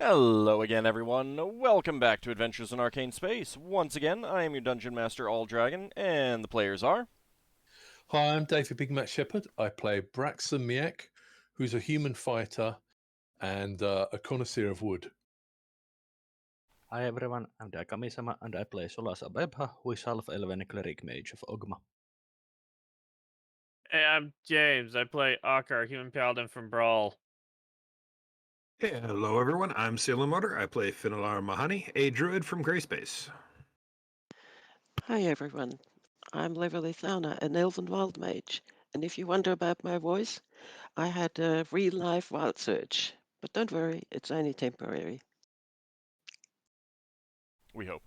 Hello again, everyone. Welcome back to Adventures in Arcane Space. Once again, I am your Dungeon Master, AuldDragon, and the players are... Hi, I'm David Big Mac Shepherd. I play Braxon Miacc, who's a human fighter and a connoisseur of wood. Hi everyone, I'm Daikami-sama and I play Solas of Ebha, who is Half-Elven Cleric Mage of Ogma. Hey, I'm James. I play Ockar, human paladin from Brawl. Hey, hello everyone, I'm Motor. I play Finnel'ar Mohani, a druid from Grayspace. Hi everyone, I'm Levalithana, an elven wild mage, and if you wonder about my voice, I had a real-life wild surge. But don't worry, it's only temporary. We hope.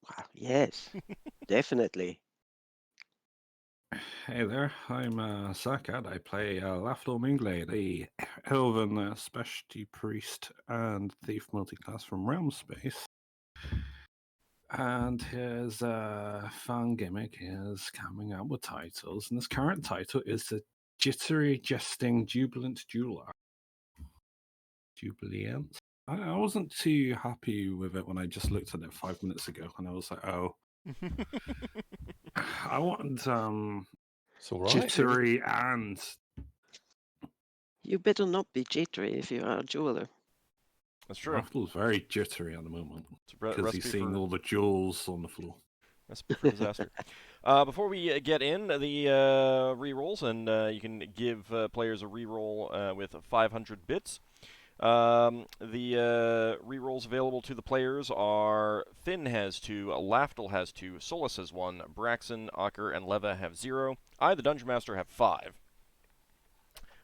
Wow, yes, definitely. Hey there, I'm Zakad. I play Lafdul Moonglade, a Elven specialty priest and thief multiclass from Realm Space. And his fan gimmick is coming out with titles, and his current title is the Jittery Jesting Jubilant Jeweler. Jubilant? I wasn't too happy with it when I just looked at it 5 minutes ago, and I was like, oh. I want It's all right. jittery and You better not be jittery if you are a jeweler. That's true. Raffle's very jittery at the moment It's a because recipe he's seeing for, all the jewels on the floor. recipe for disaster. Before we get in, the rerolls, and you can give players a reroll with 500 bits. The rerolls available to the players are Finn has 2, Lafdul has 2, Solas has 1, Braxon, Ockar, and Leva have 0. I, the Dungeon Master, have 5.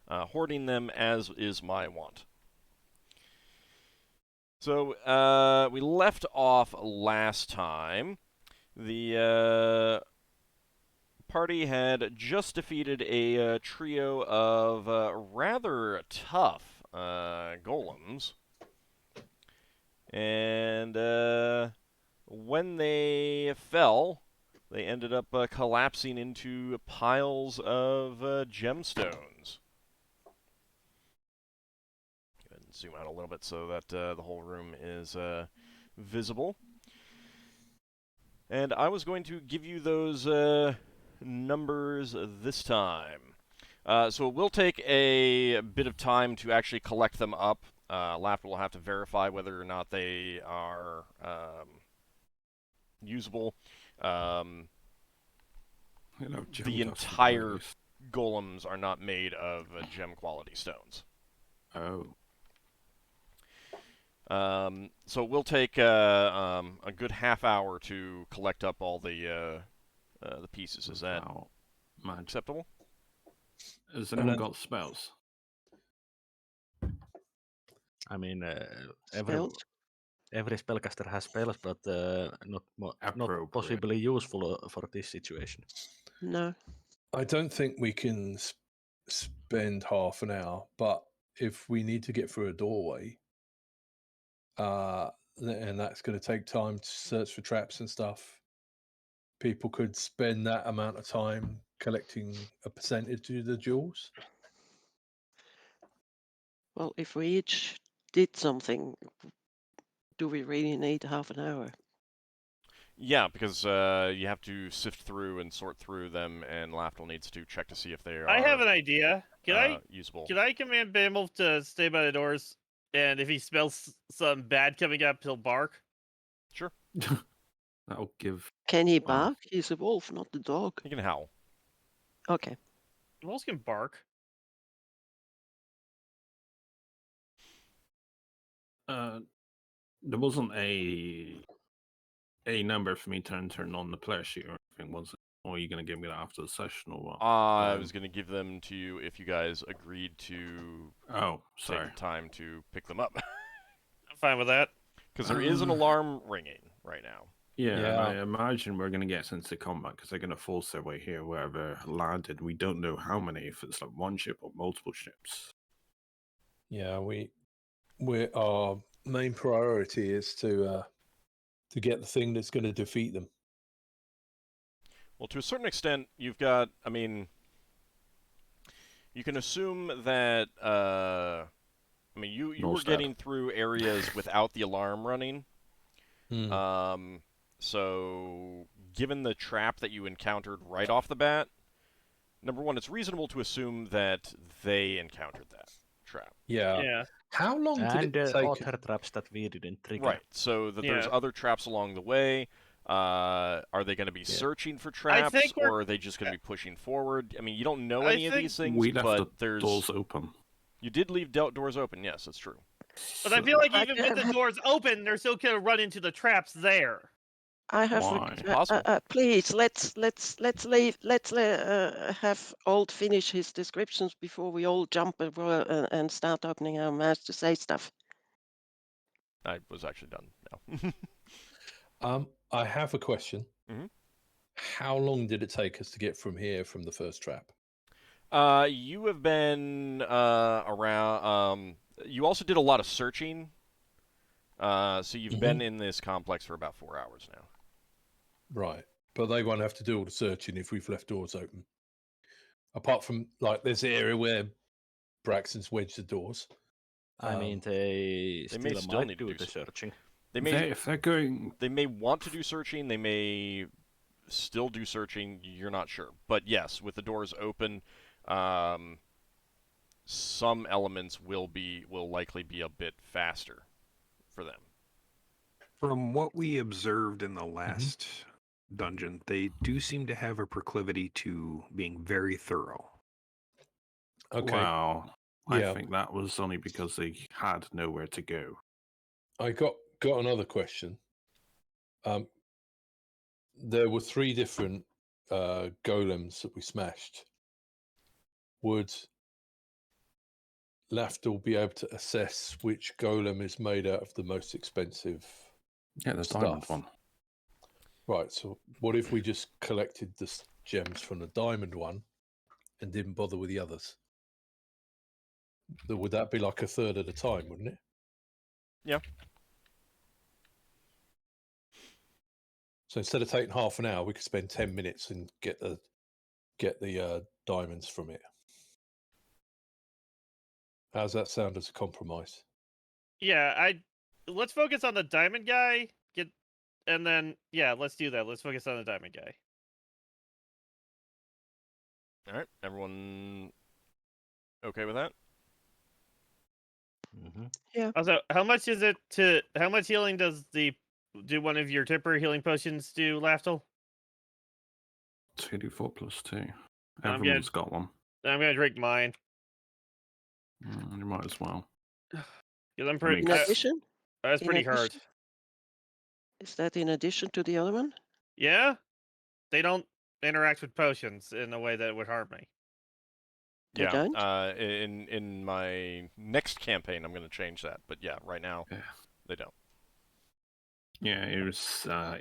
Hoarding them as is my wont. So, we left off last time. The party had just defeated a trio of rather tough golems. And when they fell, they ended up collapsing into piles of gemstones. Go ahead and zoom out a little bit so that the whole room is visible. And I was going to give you those numbers this time. So it will take a bit of time to actually collect them up. Lafdul will have to verify whether or not they are usable. The entire golems are not made of gem quality stones. Oh. So it will take a good half hour to collect up all the pieces. Is that acceptable? Has anyone got spells? I mean, Spells? every spellcaster has spells, but not possibly useful for this situation. No. I don't think we can spend half an hour, but if we need to get through a doorway, and that's going to take time to search for traps and stuff, people could spend that amount of time collecting a percentage of the jewels. Well, if we each did something, do we really need half an hour? Yeah, because you have to sift through and sort through them, and Lafdul needs to check to see if they are. I have an idea. Can usable? Can I command Bamel to stay by the doors, and if he smells something bad coming up, he'll bark? Sure. That'll give. Can he bark? He's a wolf, not the dog. He can howl. Okay. Wolves can bark. There wasn't a number for me to turn on the player sheet or anything, was it? Or are you going to give me that after the session or what? I was going to give them to you if you guys agreed to take the time to pick them up. I'm fine with that. Because there is an alarm ringing right now. Yeah, I imagine we're going to get into combat because they're going to force their way here wherever landed. We don't know how many, if it's like one ship or multiple ships. Yeah, our main priority is to get the thing that's going to defeat them. Well, to a certain extent, you've got, I mean, you can assume that I mean, you No were stab. getting through areas without the alarm running. Hmm. So, given the trap that you encountered right off the bat, number one, it's reasonable to assume that they encountered that trap. Yeah. Yeah. How long did And it take? other traps that we didn't trigger. Right. So that there's Yeah. other traps along the way. Are they going to be searching for traps, think we're- or are they just going to be pushing forward? I mean, you don't know I any of think these things, We left but the there's doors open. you did leave doors open. Yes, that's true. But I feel like I even with the have- doors open, they're still gonna run into the traps there. I have. Why? Possible. Please, let's leave. Have Old finish his descriptions before we all jump and start opening our mouths to say stuff. I was actually done now. I have a question. Mhm. How long did it take us to get from here from the first trap? You have been around. You also did a lot of searching. So you've been in this complex for about 4 hours now. Right. But they won't have to do all the searching if we've left doors open. Apart from, like, there's the area where Braxton's wedged the doors. I mean, they may still still might need to do do the some- searching. If they're going, They may want to do searching. They may still do searching. You're not sure. But yes, with the doors open, some elements will likely be a bit faster for them. From what we observed in the last dungeon, they do seem to have a proclivity to being very thorough. Okay. wow, Yeah. I think that was only because they had nowhere to go. I got another question. There were 3 different golems that we smashed. Would Lafdul be able to assess which golem is made out of the most expensive Yeah, the diamond stuff? one. Right, so what if we just collected the gems from the diamond one and didn't bother with the others? Would that be like a third of the time, wouldn't it? Yeah. So instead of taking half an hour, we could spend 10 minutes and get the diamonds from it. How's that sound as a compromise? Yeah, let's focus on the diamond guy. And then let's do that. Let's focus on the diamond guy. All right, everyone okay with that? Also, how much healing do one of your temporary healing potions do, Lafdul? 2d4 plus 2. I'm Everyone's got one. I'm gonna drink mine. You might as well. 'Cause I'm pretty. In addition, That's in pretty hard. addition- is that in addition to the other one? Yeah, they don't interact with potions in a way that would harm me. They don't? In my next campaign, I'm going to change that. But yeah, right now, they don't. Yeah, it's well,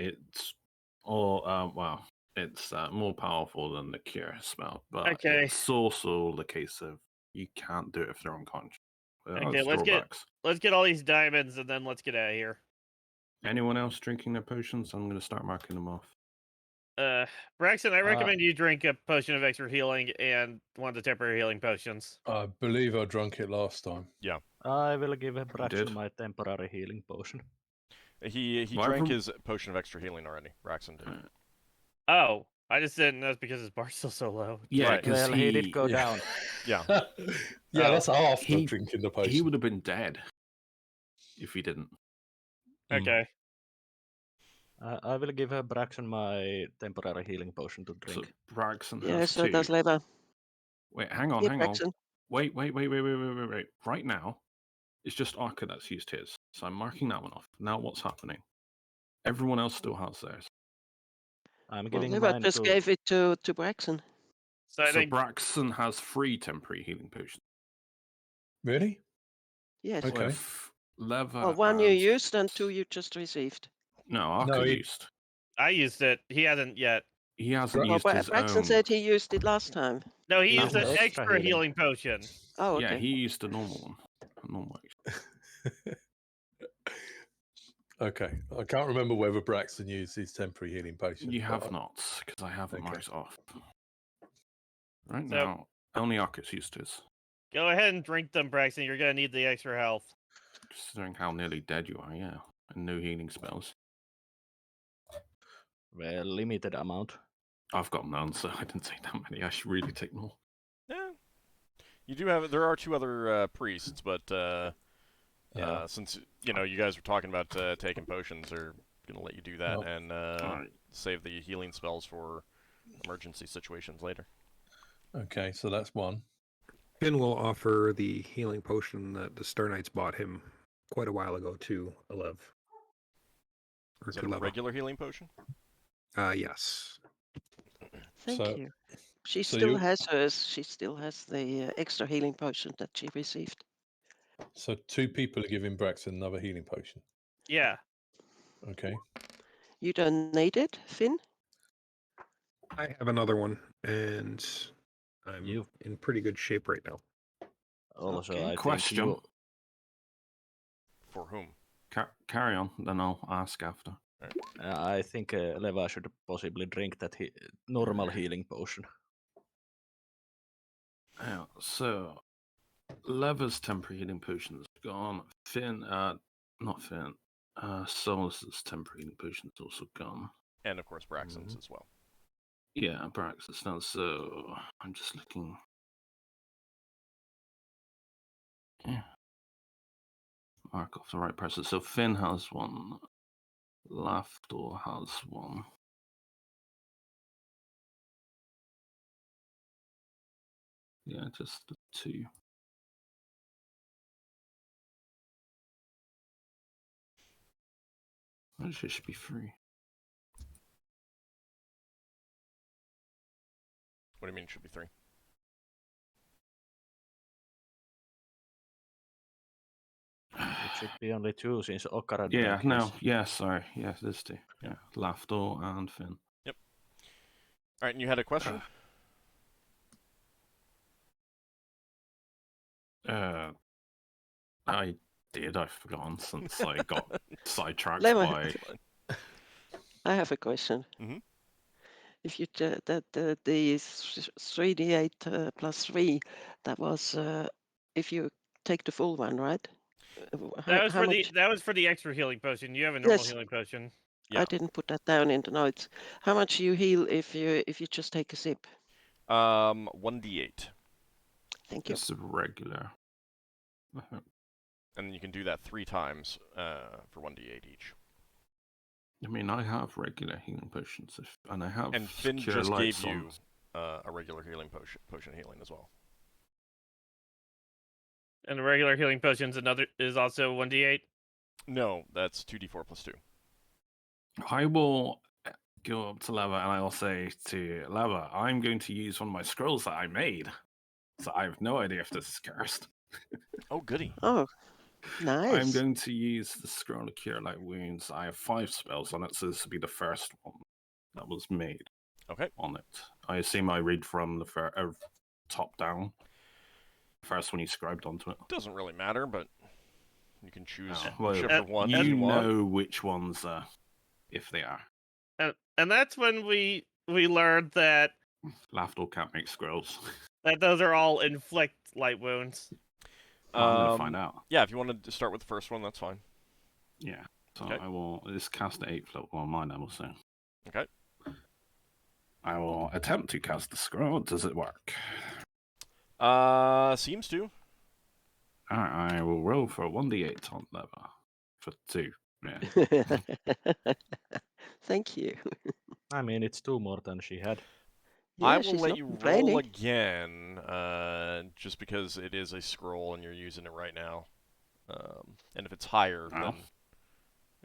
it's more powerful than the cure spell, but Okay. it's also the case of you can't do it if they're unconscious. Okay, let's get all these diamonds and then let's get out of here. Anyone else drinking their potions? I'm going to start marking them off. Braxton, I recommend you drink a potion of extra healing and one of the temporary healing potions. I believe I drank it last time. Yeah. I will give did? Braxon my temporary healing potion. He Why drank from- his potion of extra healing already. Braxon did. Oh, I just didn't know it's because his bar's still so low. Yeah, Right. because Well, he did go down. Yeah. Yeah, that's after he- drinking the potion. he would have been dead if he didn't. Okay. I will give Braxon my temporary healing potion to drink. So Braxon Yeah, has so 2. does Leva. Wait, hang on, Yeah, hang on. Braxton. Wait. Right now, it's just Ockar that's used his. So I'm marking that one off. Now what's happening? Everyone else still has theirs. I'm Well, giving Leva mine just to... gave it to Braxton. So I So think Braxon has 3 temporary healing potions. Really? Yes. Okay. With Leva Well, one you and- used and 2 you just received. No, Ockar No, he- used. I used it. He hasn't yet. He hasn't Well, used his Braxton own. said he used it last time. No, he That used an was extra extra healing healing. potion. Oh, Yeah, okay. he used a normal one. A normal. Okay. I can't remember whether Braxton used his temporary healing potion. You but have I- not, because I haven't Okay. marked off. Right So- now, only Ockar's used his. Go ahead and drink them, Braxton. You're gonna need the extra health. Considering how nearly dead you are, yeah. And no healing spells. Well, limited amount. I've got none, so I didn't take that many. I should really take more. Yeah. You do have. There are 2 other priests, but Yeah. since you guys were talking about taking potions, they're gonna let you do that Oh. and Alright. save the healing spells for emergency situations later. Okay, so that's one. Finn will offer the healing potion that the Star Knights bought him quite a while ago to Alev. Or Is to that a Leva. regular healing potion? Yes. Thank So- you. She so still you- has hers. She still has the extra healing potion that she received. So 2 people are giving Braxton another healing potion. Yeah. Okay. You donated, Finn? I have another one, and I'm You- in pretty good shape right now. Also, Okay. I Question. think you... For whom? Carry on, then I'll ask after. I think Leva should possibly drink that normal healing potion. Yeah, so Leva's temporary healing potion's gone. Finn, not Finn. Solas's temporary healing potion's also gone. And of course Braxton's as well. Yeah, Braxon's now. So I'm just looking. Yeah. Mark off the right person. So Finn has one. Lafdul has one. Yeah, just the 2. Actually, it should be 3. What do you mean it should be 3? It should be only 2 since Ockar and Yeah, Tank no, is- yeah, sorry. Yeah, there's 2. Yeah, Lafdul and Finn. Alright, and you had a question? I did. I've forgotten since I got sidetracked Leva- by. I have a question. Mhm. If you the 3d8 plus 3, that was if you take the full one, right? That was How for much? that was for the extra healing potion. You have a normal Yes. healing potion. Yeah. I didn't put that down in the notes. How much you heal if you just take a sip? 1d8. Thank you. It's a regular. And then you can do that 3 times for 1d8 each. I mean, I have regular healing potions, and I have. And Finn Cure just Lights gave on. you a regular healing potion healing as well. And the regular healing potion's is also 1d8. No, that's 2d4 plus 2. I will go up to Lava and I will say to Lava, I'm going to use one of my scrolls that I made. So I have no idea if this is cursed. Oh, goody. Oh, nice. I'm going to use the scroll of Cure Light Wounds. I have 5 spells on it, so this will be the first one that was made Okay. on it. I assume I read from the top down. First one you scribed onto it. Doesn't really matter, but you can choose Oh, well, whichever one you you want. know which ones, if they are. And that's when we learned that Lafdul can't make scrolls. those are all inflict light wounds. I'm going to find out. Yeah, if you want to start with the first one, that's fine. Yeah. So Okay. I will just cast at 8th level on mine, I will say. Okay. I will attempt to cast the scroll. Does it work? Seems to. Alright, I will roll for 1d8 on lever. For 2. Yeah. Thank you. I mean, it's 2 more than she had. I Yeah, will she's let not you roll complaining. again, just because it is a scroll and you're using it right now. And if it's higher, Oh. then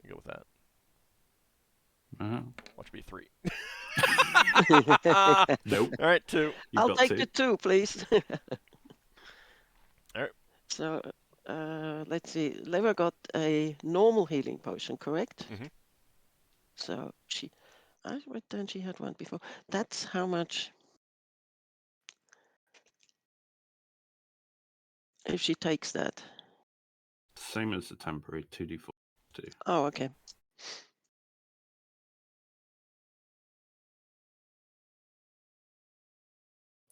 you go with that. Uh-huh. Watch me 3. Nope. All right, 2. You've I'll got take 2. the 2, please. Alright. So, let's see. Leva got a normal healing potion, correct? Mhm. So I read down she had one before. That's how much. If she takes that. Same as the temporary 2d4. 2. Oh, okay.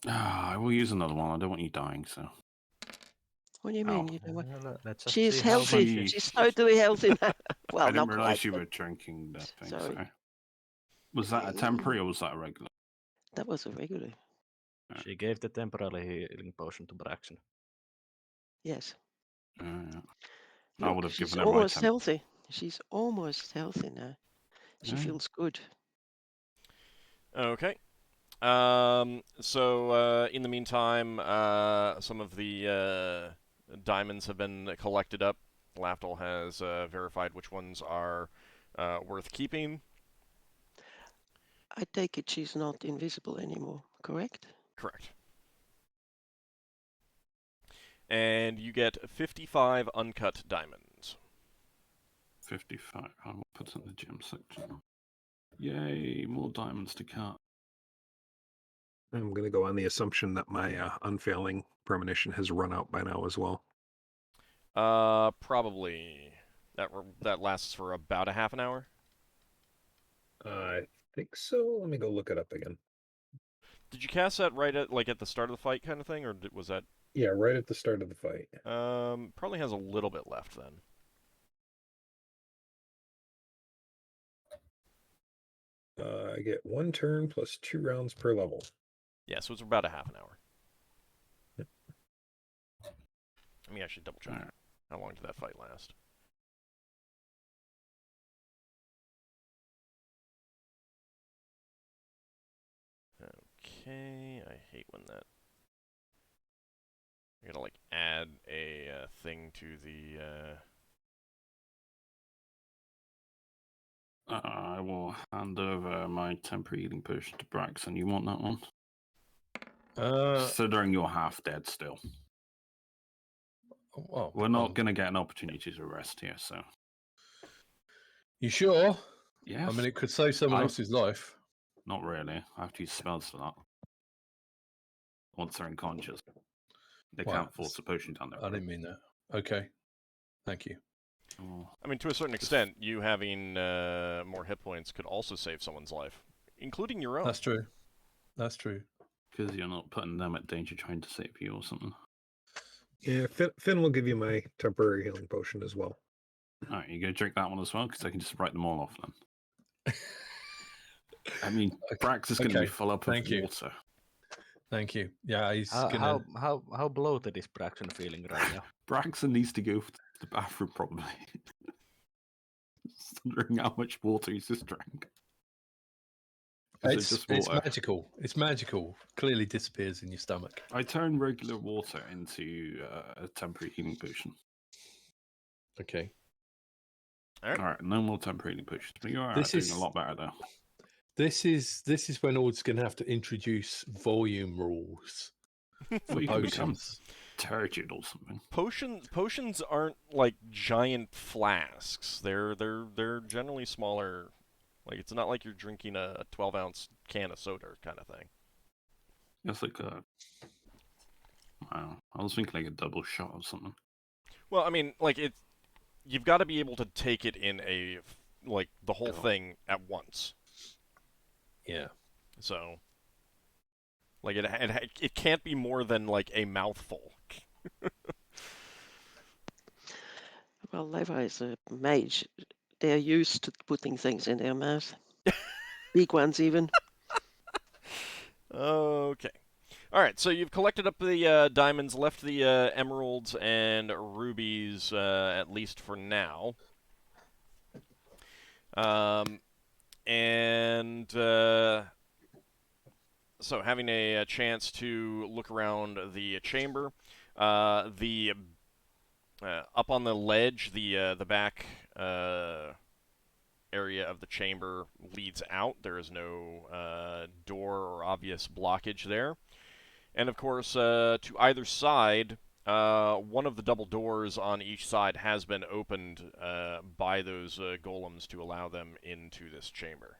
I will use another one. I don't want you dying, so. What do you mean? You know what? Well, let's just She's see how much healthy. she- She's totally healthy now. Well, I didn't not realize quite. you but were drinking that thing. Sorry. So. Was that a temporary or was that a regular? That was a regular. she gave the temporary healing potion to Braxon. Yes. Yeah. I Look, would have she's given her my almost temp. healthy. She's almost healthy now. She Yeah. feels good. Okay. So in the meantime, some of the diamonds have been collected up. Lafdul has verified which ones are worth keeping. I take it she's not invisible anymore, correct? Correct. And you get 55 uncut diamonds. 55. I will put it in the gem section. Yay, more diamonds to cut. I'm going to go on the assumption that my unfailing premonition has run out by now as well. Probably. That lasts for about a half an hour. I think so. Let me go look it up again. Did you cast that right at at the start of the fight kind of thing, or was that? Yeah, right at the start of the fight. Probably has a little bit left then. I get 1 turn plus 2 rounds per level. Yeah, so it's about a half an hour. Yep. Let me actually double check. Alright. How long did that fight last? Okay, I hate when that. I gotta add a thing to the. I will hand over my temporary healing potion to Braxon. You want that one? Considering you're half dead still. Well, We're not going to get an opportunity to rest here, so. You sure? Yes. I mean, it could save someone I- else's life. Not really. I have to use spells for that. Once they're unconscious. They Well, can't force a potion down their I didn't mean that. Okay. Thank you. Oh, I mean, to a certain extent, you having more hit points could also save someone's life, including your own. That's true. That's true. because you're not putting them at danger trying to save you or something. Yeah, Finn will give you my temporary healing potion as well. Alright, you go drink that one as well, because I can just write them all off then. I mean, Brax is going to be Okay, full up thank of you. water. Thank you. Yeah, he's How, gonna. how bloated is Braxon feeling right now? Braxon needs to go to the bathroom probably. Just wondering how much water he's just drank. Is it It's just it's water? magical. It's magical. Clearly disappears in your stomach. I turn regular water into a temporary healing potion. Okay. Alright, no more temporary healing potions. But you're alright, This doing is- a lot better though. This is when Ord's gonna have to introduce volume rules Well, you can become potions. turgid or something. Potions aren't like giant flasks. They're generally smaller. Like it's not like you're drinking a 12-ounce can of soda kind of thing. It's like a... Wow, I was thinking like a double shot or something. Well, I mean, like you've got to be able to take it in the whole Go. thing at once. Yeah. So, like it can't be more than like a mouthful. Well, Leva is a mage. They're used to putting things in their mouth. Big ones, even. Okay. All right. So you've collected up the diamonds, left the emeralds and rubies, at least for now. And so having a chance to look around the chamber, the up on the ledge, the back area of the chamber leads out. There is no door or obvious blockage there. And of course, to either side, one of the double doors on each side has been opened by those golems to allow them into this chamber.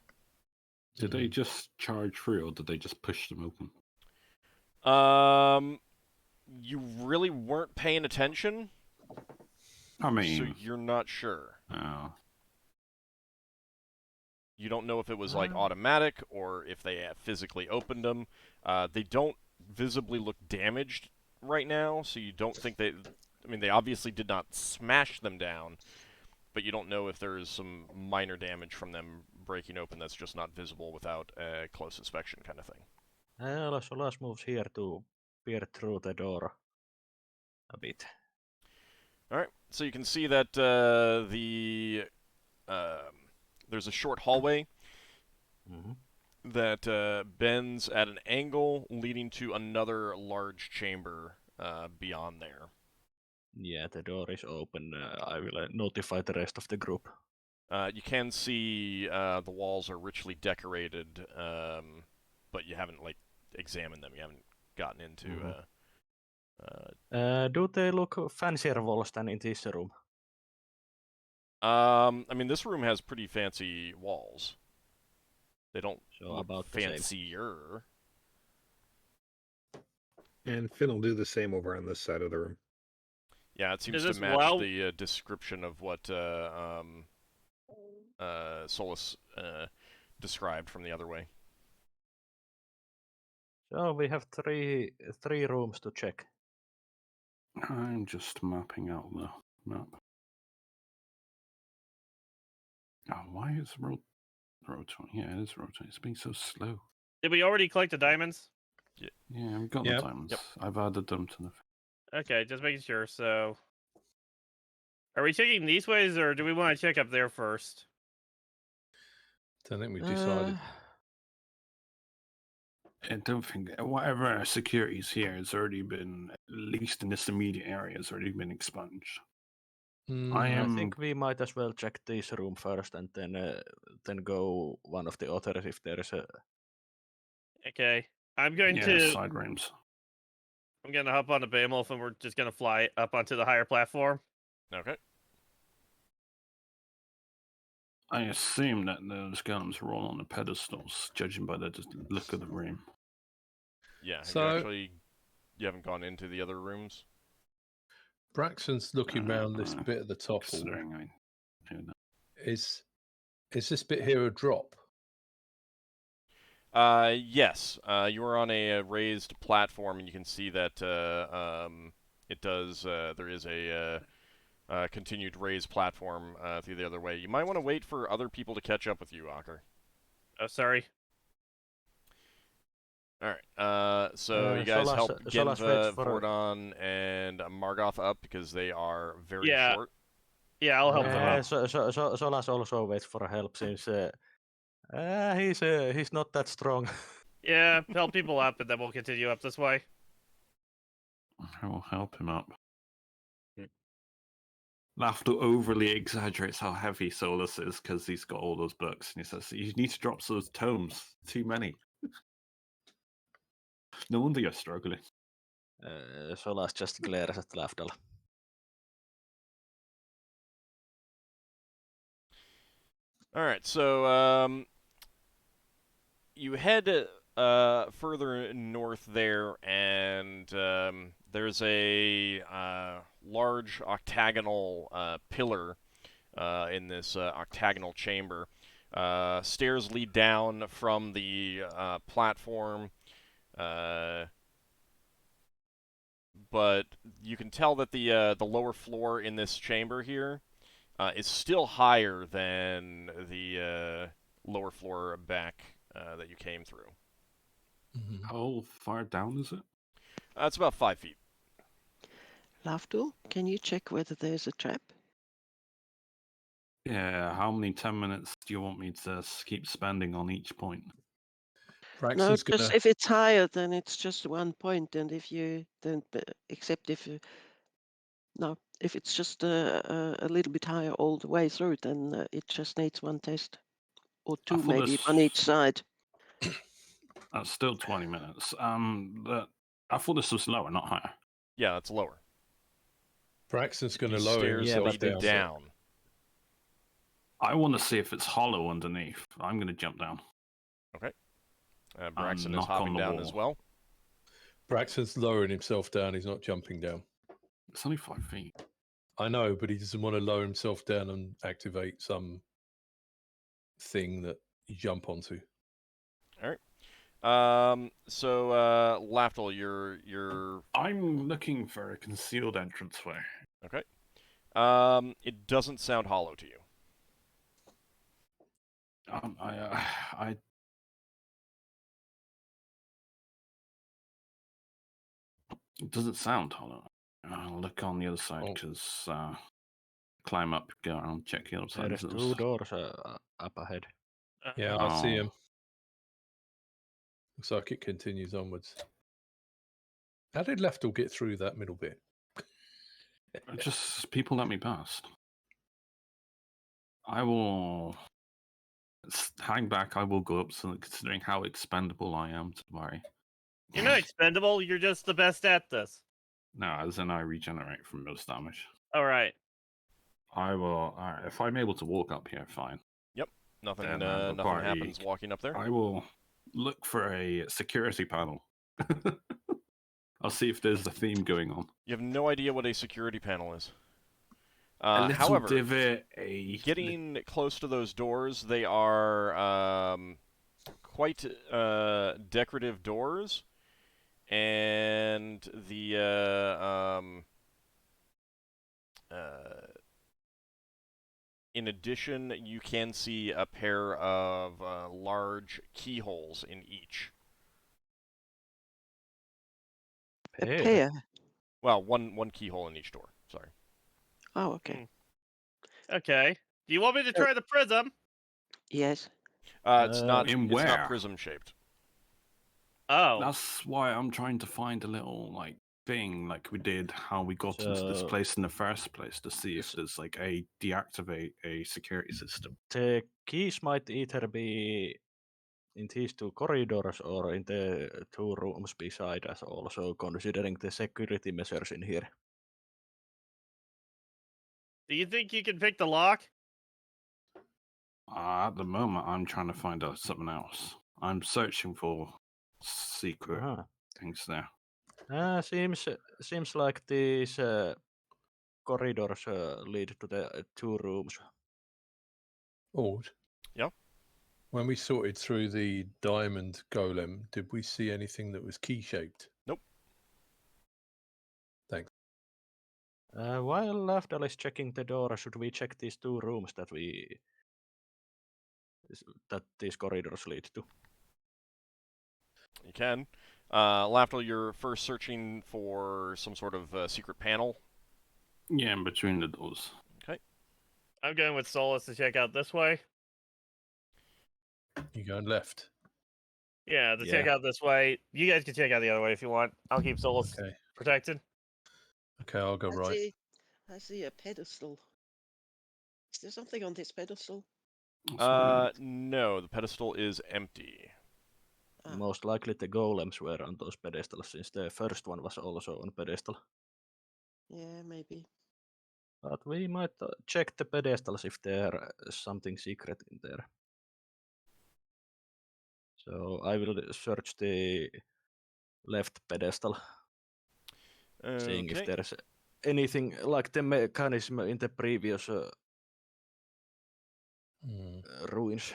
Did they just charge through or did they just push them open? You really weren't paying attention, I mean... so you're not sure. Oh. You don't know if it was like automatic or if they physically opened them. They don't visibly look damaged right now, so you don't think they... I mean, they obviously did not smash them down, but you don't know if there's some minor damage from them breaking open that's just not visible without a close inspection kind of thing. Solas moves here to peer through the door a bit. All right, so you can see that there's a short hallway that bends at an angle, leading to another large chamber beyond there. Yeah, the door is open. I will notify the rest of the group. You can see the walls are richly decorated, but you haven't examined them. You haven't gotten into. Do they look fancier walls than in this room? I mean, this room has pretty fancy walls. They don't So look about the same. fancier. And Finn will do the same over on this side of the room. Yeah, it seems Does to this match wow- the description of what Solas described from the other way. So we have three rooms to check. I'm just mapping out the map. Oh, why is rotating? Yeah, it is rotating. It's being so slow. Did we already collect the diamonds? Yeah, I've got Yep. the diamonds. I've added them to the. Okay, just making sure. So, are we checking these ways, or do we want to check up there first? Don't think we decided. I don't think whatever security's here has already been, at least in this immediate area, has already been expunged. I I am. think we might as well check this room first, and then go one of the others if there is a. Okay, I'm going Yeah, to. side rooms. I'm gonna hop on the Behemoth, and we're just gonna fly up onto the higher platform. Okay. I assume that those golems are all on the pedestals, judging by the look of the room. Yeah. So- You haven't gone into the other rooms? Braxton's looking round this Uh, bit at the top. All. Considering I do that. Is this bit here a drop? Yes. You are on a raised platform, and you can see that it does. There is a continued raised platform through the other way. You might want to wait for other people to catch up with you, Ockar. Oh, sorry. All right. So you guys Solas- help Solas waits Genva, for- Vordon, and Margoth up because they are very Yeah. short. Yeah, I'll help them Yeah, out. Solas also waits for help since he's not that strong. Yeah, help people up, and then we'll continue up this way. I will help him up. Lafdul overly exaggerates how heavy Solas is because he's got all those books, and he says, "You need to drop those tomes. Too many." No wonder you're struggling. Solas just glares at Lafdul. All right. So you head further north there, and there's a large octagonal pillar in this octagonal chamber. Stairs lead down from the platform, but you can tell that the lower floor in this chamber here is still higher than the lower floor back that you came through. How far down is it? It's about 5 feet. Lafdul, can you check whether there's a trap? Yeah, how many 10 minutes do you want me to keep spending on each point? No, Braxton's because gonna. if it's higher, then it's just 1 point, and if you then, except if you, no, if it's just a little bit higher all the way through, then it just needs 1 test or 2, thought maybe this- on each side. That's still 20 minutes. I thought this was lower, not higher. Yeah, it's lower. Braxton's gonna These lower stairs himself lead down. down. I want to see if it's hollow underneath. I'm going to jump down. Braxton is knock on hopping the down wall. as well. Braxton's lowering himself down. He's not jumping down. It's only 5 feet. I know, but he doesn't want to lower himself down and activate some thing that you jump onto. So Lafdul, you're I'm looking for a concealed entranceway. Okay. It doesn't sound hollow to you. I it doesn't sound hollow. I'll look on the other side Oh. because climb up, go around, check the other side. There's of two this. doors up ahead. Yeah, I see Oh. him. Looks like it continues onwards. How did Lafdul get through that middle bit? Just people let me past. I will hang back. I will go up, so considering how expendable I am to worry. You're not expendable. You're just the best at this. No, as in I regenerate from most damage. All right. I will. If I'm able to walk up here, fine. Nothing, Then, nothing require happens walking up there. I will look for a security panel. I'll see if there's a theme going on. You have no idea what a security panel is. A little However, divot, getting close to those doors, they are quite decorative doors, and the in addition, you can see a pair of large keyholes in each. A Pair. pair. Well, one keyhole in each door. Sorry. Oh, okay. Okay. Do you want me to So- try the prism? Yes. It's not. In It's where? not prism shaped. Oh. That's why I'm trying to find a little thing like we did how we got into this So- place in the first place to see if there's a deactivate a security system. The keys might either be in these two corridors or in the two rooms beside us, also considering the security measures in here. Do you think you can pick the lock? At the moment, I'm trying to find out something else. I'm searching for secret Uh-huh. things there. Seems like these corridors lead to the two rooms. Ord. Yeah? When we sorted through the diamond golem, did we see anything that was key shaped? Nope. Thanks. While Lafdul is checking the door, should we check these two rooms that these corridors lead to? You can. Lafdul, you're first searching for some sort of secret panel. Yeah, in between the doors. I'm going with Solas to check out this way. You going left? Yeah, to check Yeah. out this way. You guys can check out the other way if you want. I'll keep Solas Okay. protected. Okay, I'll go right. I see a pedestal. Is there something on this pedestal? No, the pedestal is empty. Ah. Most likely the golems were on those pedestals, since the first one was also on pedestal. Yeah, maybe. But we might check the pedestals if there is something secret in there. So I will search the left pedestal, seeing if Okay. there's anything like the mechanism in the previous ruins.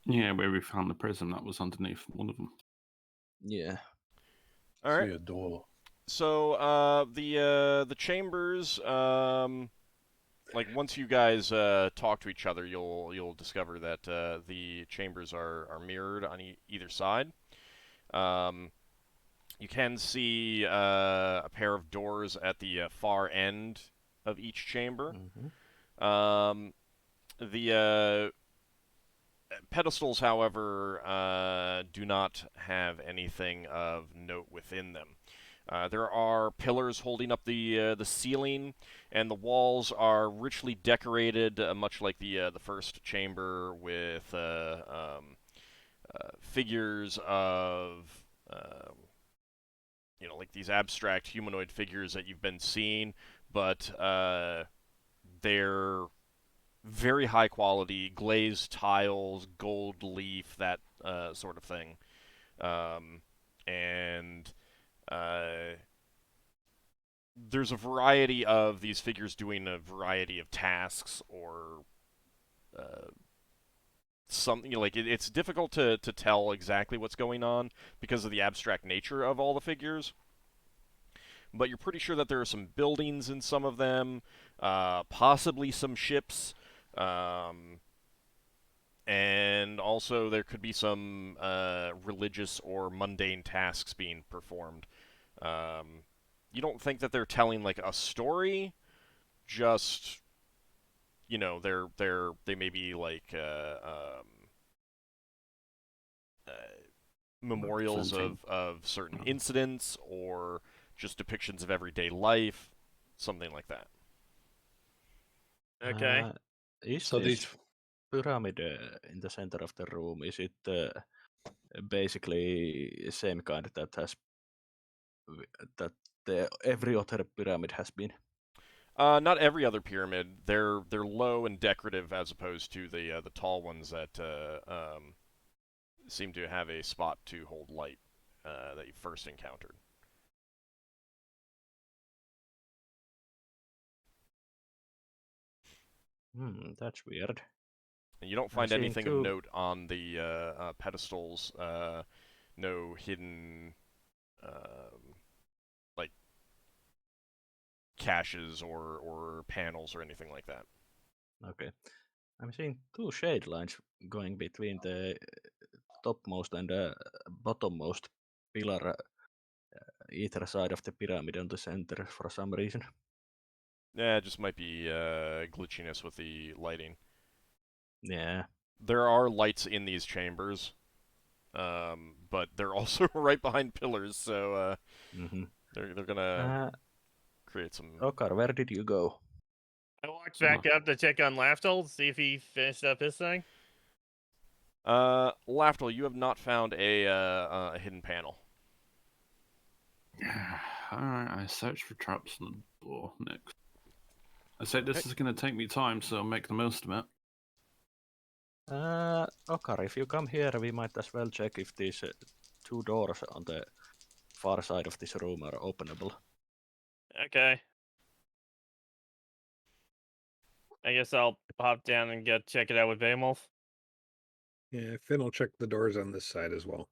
Yeah, where we found the prism that was underneath one of them. Yeah. All See right. a door. So the chambers, like once you guys talk to each other, you'll discover that the chambers are mirrored on either side. You can see a pair of doors at the far end of each chamber. Mhm. The pedestals, however, do not have anything of note within them. There are pillars holding up the ceiling, and the walls are richly decorated, much like the first chamber, with figures of like these abstract humanoid figures that you've been seeing, but they're very high quality, glazed tiles, gold leaf, that sort of thing. And there's a variety of these figures doing a variety of tasks or something. It's difficult to tell exactly what's going on because of the abstract nature of all the figures. but you're pretty sure that there are some buildings in some of them, possibly some ships, and also there could be some religious or mundane tasks being performed. You don't think that they're telling like a story, just they may be like memorials of certain incidents or just depictions of everyday life, something like that. Okay. Is So this these pyramid in the center of the room, is it basically same kind that has every other pyramid has been? Not every other pyramid. They're low and decorative as opposed to the tall ones that seem to have a spot to hold light that you first encountered. That's weird. And you don't find anything of note on the pedestals. No hidden like caches or panels or anything like that. Okay. I'm seeing 2 shade lines going between the topmost and bottommost pillar either side of the pyramid on the center for some reason. Yeah, it just might be glitchiness with the lighting. Yeah. There are lights in these chambers, but they're also right behind pillars, so they're gonna create some. Ockar, where did you go? I walked back up to check on Lafdul, see if he finished up his thing. Lafdul, you have not found a hidden panel. Alright, I search for traps on the door next. I said this is going to take me time, so I'll make the most of it. Ockar, if you come here, we might as well check if these 2 doors on the far side of this room are openable. Okay. I guess I'll hop down and check it out with Behemoth. Yeah, Finn will check the doors on this side as well.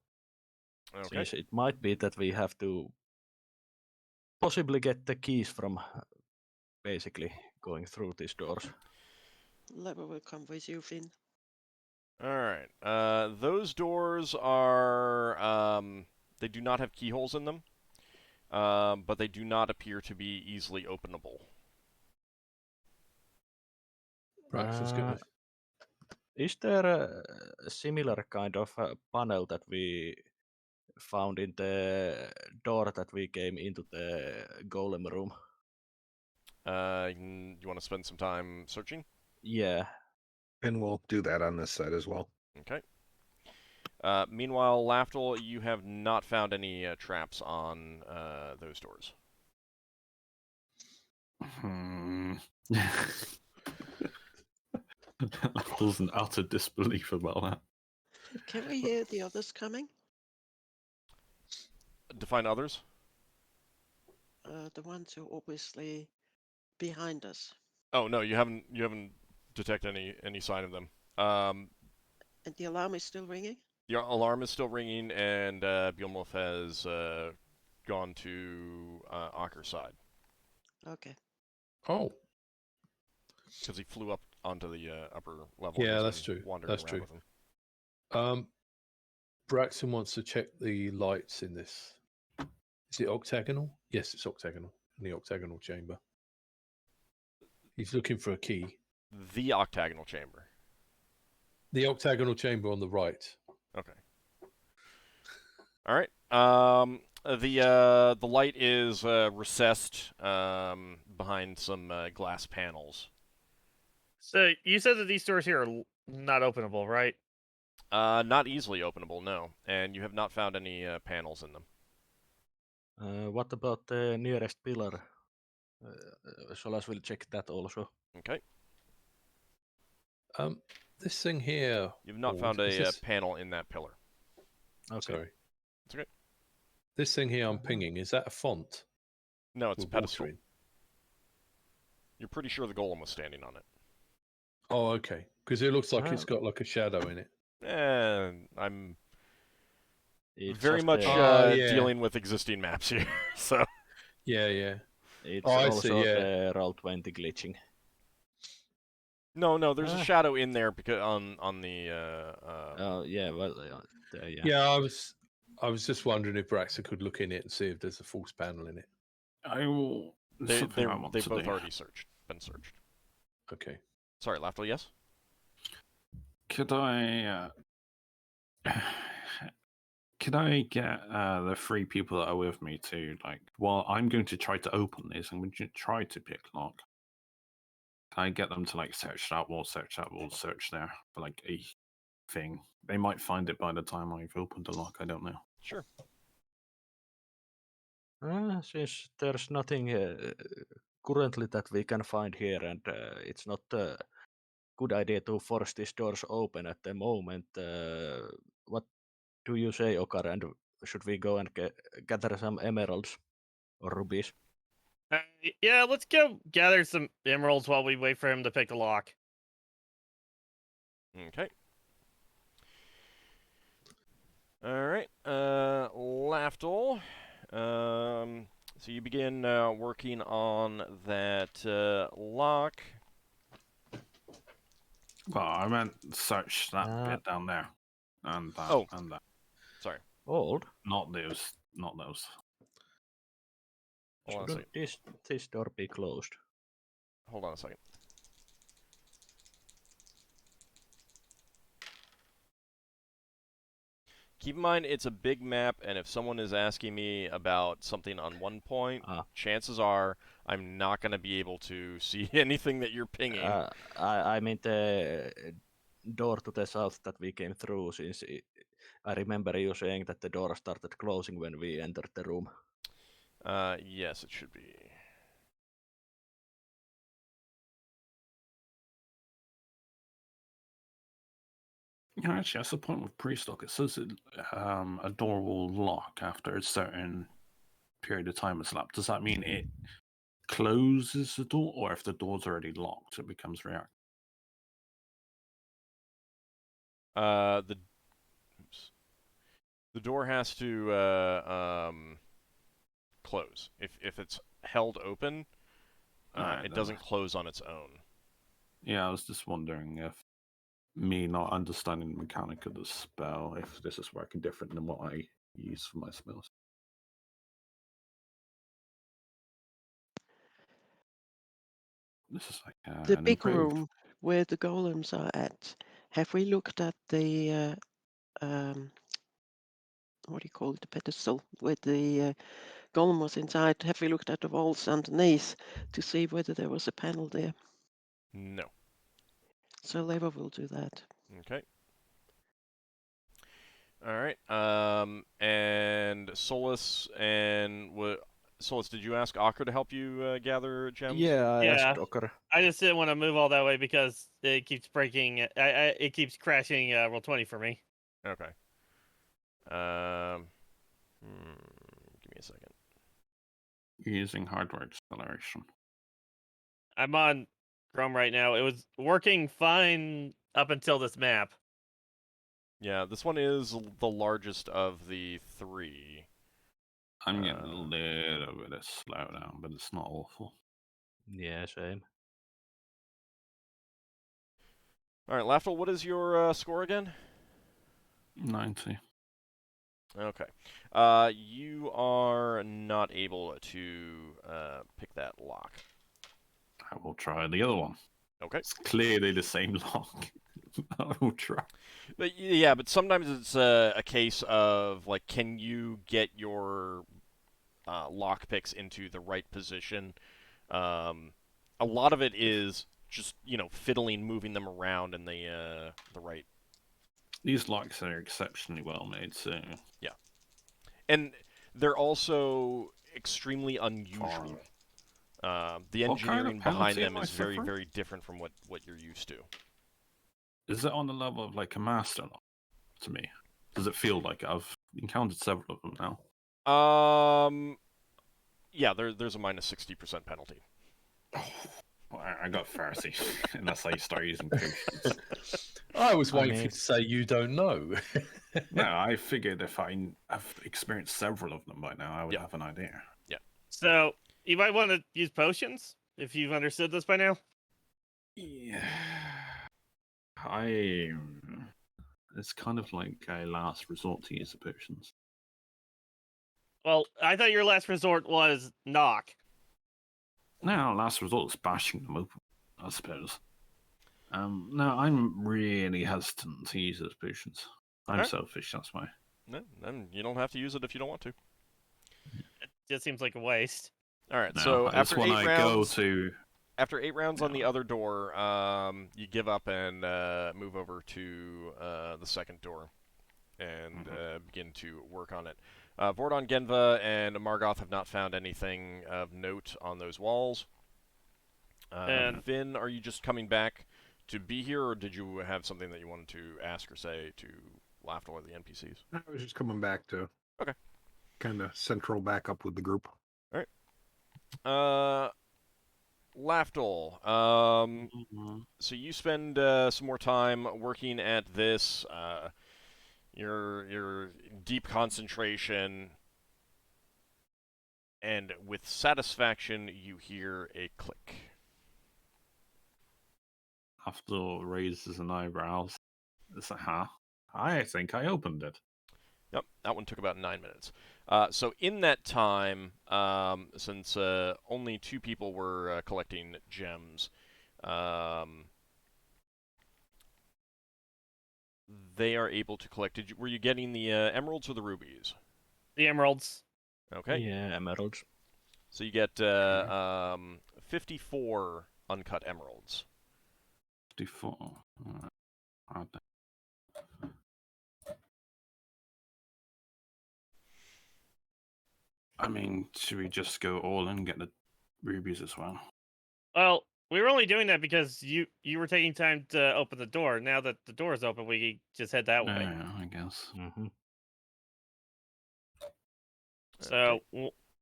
Okay. Since it might be that we have to possibly get the keys from basically going through these doors. Leva will come with you, Finn. Alright. Those doors are they do not have keyholes in them. But they do not appear to be easily openable. Braxon's gonna. Is there a similar kind of panel that we found in the door that we came into the golem room? You want to spend some time searching? Yeah. And we'll do that on this side as well. Okay. Meanwhile, Lafdul, you have not found any traps on those doors. Lafdul's in utter disbelief about that. Can we hear the others coming? Define others? The ones who are obviously behind us. Oh no, you haven't detected any sign of them. And the alarm is still ringing? Your alarm is still ringing, and Bjornmolf has gone to Ockar's side. Okay. Oh. Because he flew up onto the upper level. Yeah, that's true. That's true. With him. Braxon wants to check the lights in this. Is it octagonal? Yes, it's octagonal. In the octagonal chamber. He's looking for a key. The octagonal chamber. The octagonal chamber on the right. Okay. All right. The light is recessed behind some glass panels. So you said that these doors here are not openable, right? Not easily openable, no. And you have not found any panels in them. What about the nearest pillar? Solas will check that also. Okay. This thing here. You've not found a panel in that pillar. Okay. Sorry. It's okay. This thing here I'm pinging, is that a font? No, it's a With pedestal. watering? You're pretty sure the golem was standing on it. Oh, okay. Because it looks like it's got like a shadow in it. I'm It's very just much yeah. dealing with existing maps here, so... Yeah. It's Oh, I also see, yeah. the Roll20 glitching. No, there's a Ah. shadow in there because on the. Oh, yeah, well, yeah. Yeah, I was just wondering if Braxon could look in it and see if there's a false panel in it. I will. They Something I want they've to both do. already been searched. Okay. Sorry, Lafdul, yes? Could I? Could I get the 3 people that are with me to Well, I'm going to try to open this. I'm going to try to pick lock. Can I get them to search that wall, search there for a thing? They might find it by the time I've opened the lock. I don't know. Sure. Since there's nothing currently that we can find here, and it's not a good idea to force these doors open at the moment, what do you say, Ockar? And should we go and gather some emeralds or rubies? Yeah, let's go gather some emeralds while we wait for him to pick the lock. Okay. All right, Lafdul. So you begin working on that lock. Well, I meant search that bit down there, and that, Oh. and that. Sorry. Old? Not those. Not those. Hold on a second. Shouldn't this door be closed? Hold on a second. Keep in mind, it's a big map, and if someone is asking me about something on one point, chances are I'm not going to be able to see anything that you're pinging. I mean the door to the south that we came through, since I remember you saying that the door started closing when we entered the room. Yes, it should be. Yeah, actually, that's the point with pre-stock. It says a door will lock after a certain period of time has elapsed. Does that mean it closes the door, or if the door's already locked, it becomes reactive? The door has to close. If it's held open, it doesn't close on its own. Yeah, I was just wondering if me not understanding the mechanic of the spell, if this is working different than what I use for my spells. This is The an big improved. room where the golems are at. Have we looked at the what do you call it, the pedestal where the golem was inside? Have we looked at the walls underneath to see whether there was a panel there? No. So Leva will do that. Okay. All right. And Solas and Solas, did you ask Ockar to help you gather gems? Yeah, I Yeah. asked Ockar. I just didn't want to move all that way because it keeps breaking. It keeps crashing Roll20 for me. Okay. Give me a second. You're using hardware acceleration. I'm on Chrome right now. It was working fine up until this map. Yeah, this one is the largest of the 3. I'm getting a little bit of slowdown, but it's not awful. Yeah, same. All right, Lafdul, what is your score again? 90. Okay. You are not able to pick that lock. I will try the other one. Okay. It's clearly the same lock. I will try. But yeah, but sometimes it's a case of can you get your lock picks into the right position? A lot of it is just fiddling, moving them around in the right. These locks are exceptionally well made, so yeah, and they're also extremely unusual. The engineering behind them is very, very different from what you're used to. Is it on the level of a master lock to me? Does it feel like it? I've encountered several of them now. Yeah, there's a minus 60% penalty. Well, I got Pharisee, unless I start using potions. I was waiting for you to say you don't know. No, I figured if I've experienced several of them by now, I would have an idea. Yeah. So you might want to use potions if you've understood this by now. Yeah. It's kind of like a last resort to use the potions. Well, I thought your last resort was knock. No, last resort is bashing them open, I suppose. No, I'm really hesitant to use those potions. I'm Alright. selfish, that's why. No, then you don't have to use it if you don't want to. It just seems like a waste. All right. No, So it's after when 8 I rounds, go to. after 8 rounds on the Yeah. other door, you give up and move over to the second door and begin to work on it. Vordon, Genva, and Margoth have not found anything of note on those walls. And- Finn, are you just coming back to be here, or did you have something that you wanted to ask or say to Lafdul or the NPCs? I was just coming back to Okay. kind of central back up with the group. Lafdul, so you spend some more time working at this. Your deep concentration, and with satisfaction, you hear a click. After raises an eyebrows. It's like, huh? I think I opened it. Yep, that one took about 9 minutes. So in that time, since only 2 people were collecting gems, they are able to collect. Were you getting the emeralds or the rubies? The emeralds. Okay. Yeah, emeralds. So you get 54 uncut emeralds. 54. Alright. I mean, should we just go all in and get the rubies as well? Well, we were only doing that because you were taking time to open the door. Now that the door is open, we can just head that way. Yeah, I guess. Mm-hmm. So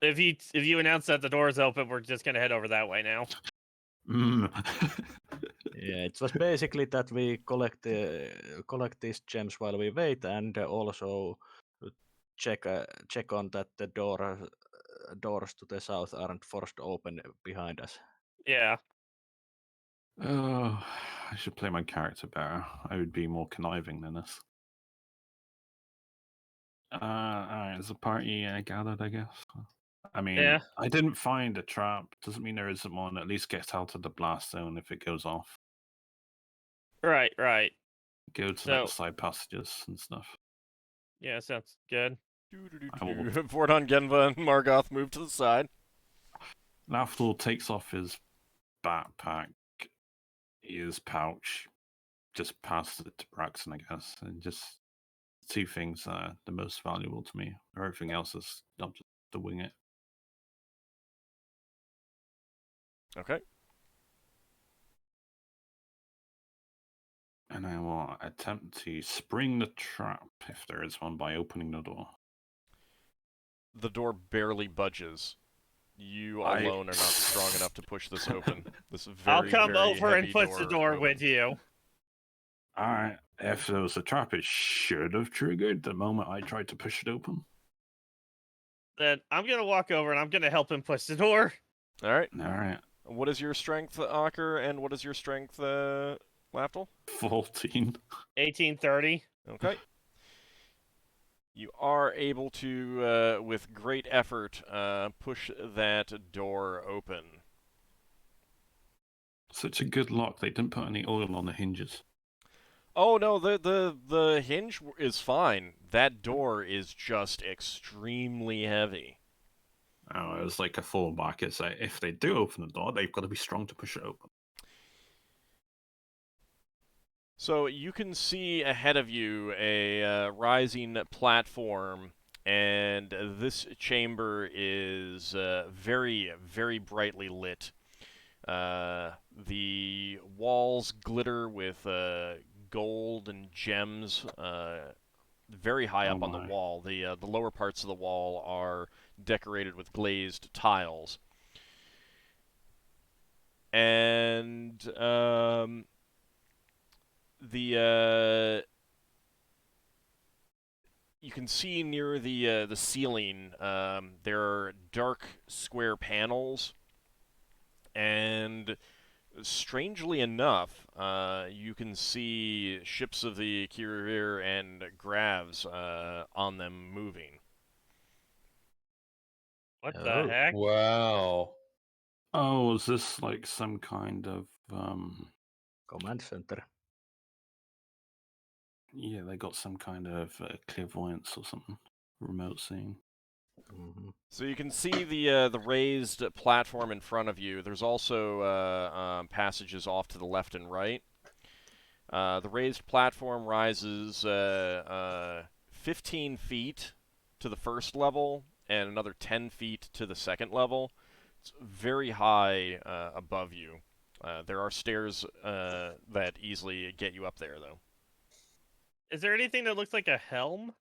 if you announce that the door is open, we're just gonna head over that way now. Yeah, it was basically that we collect these gems while we wait, and also check on that the doors to the south aren't forced open behind us. Yeah. Oh, I should play my character better. I would be more conniving than this. Alright, is the party gathered, I guess? I mean, Yeah. I didn't find a trap. Doesn't mean there isn't one. At least get out of the blast zone if it goes off. Right. Go to So- the side passages and stuff. Yeah, sounds good. I will- Vordon, Genva, and Margoth move to the side. Lafdul takes off his backpack, his pouch, just passes it to Braxon, I guess, and just 2 things that are the most valuable to me. Everything else is I'll just to wing it. Okay. And I will attempt to spring the trap, if there is one, by opening the door. The door barely budges. You I- alone are not strong enough to push this open. This I'll very, come very over and heavy push the door open. with you. Alright, if there was a trap, it should have triggered the moment I tried to push it open. Then I'm gonna walk over and I'm gonna help him push the door. All right. Alright, What is your strength, Ockar, and what is your strength, Lafdul? 14. 1830. Okay. You are able to, with great effort, push that door open. Such a good lock, they didn't put any oil on the hinges. Oh no, the hinge is fine. That door is just extremely heavy. Oh, it was like a fallback. It's like, if they do open the door, they've got to be strong to push it open. So you can see ahead of you a rising platform, and this chamber is very, very brightly lit. The walls glitter with gold and gems very high Oh up on the my. wall. The lower parts of the wall are decorated with glazed tiles. And you can see near the ceiling there are dark square panels, and strangely enough, you can see ships of the Kirir and Gravs on them moving. What the Oh. heck? Wow. Oh, is this like some kind of Command center. yeah, they got some kind of clairvoyance or something, remote seeing. Mm-hmm. So you can see the raised platform in front of you. There's also passages off to the left and right. The raised platform rises 15 feet to the first level and another 10 feet to the second level. It's very high above you. There are stairs that easily get you up there, though. Is there anything that looks like a helm?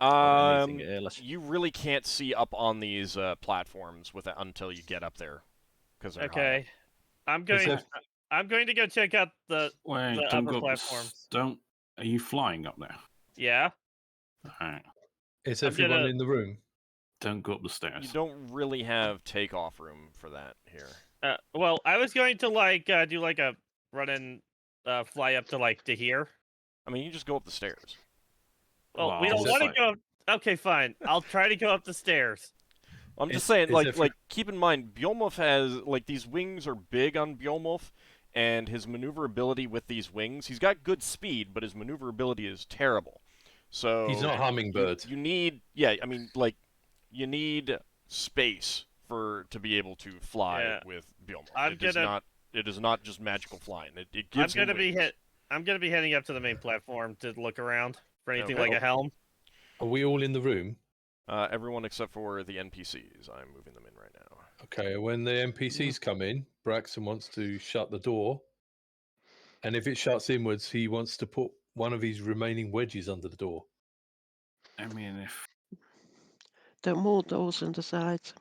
Or anything else? You really can't see up on these platforms until you get up there, because they're high. Okay, I'm going. that- I'm going to go check out the Wait, the don't upper go up platforms. Don't. Are you flying up there? Yeah. Alright. Is I'm everyone gonna- in the room? Don't go up the You stairs. don't really have takeoff room for that here. Well, I was going to do like a run and fly up to to here. I mean, you just go up the stairs. Well, we Well, don't just want to like- go. Okay, fine. I'll try to go up the stairs. I'm just Is- saying, is like, every- keep in mind, Bjolmolf has, like, these wings are big on Bjolmolf, and his maneuverability with these wings, he's got good speed, but his maneuverability is terrible. So He's not Hummingbird. You need, yeah, I mean, like, you need space to be able to fly Yeah. with Bjolmolf. I'm gonna- It is not just magical flying. It I'm gives him gonna be wings. I'm gonna be heading up to the main platform to look around for anything Okay. like a helm. Are we all in the room? Everyone except for the NPCs. I'm moving them in right now. Okay, when the NPCs come in, Braxon wants to shut the door. And if it shuts inwards, he wants to put one of his remaining wedges under the door. I mean, if There are more doors on the sides.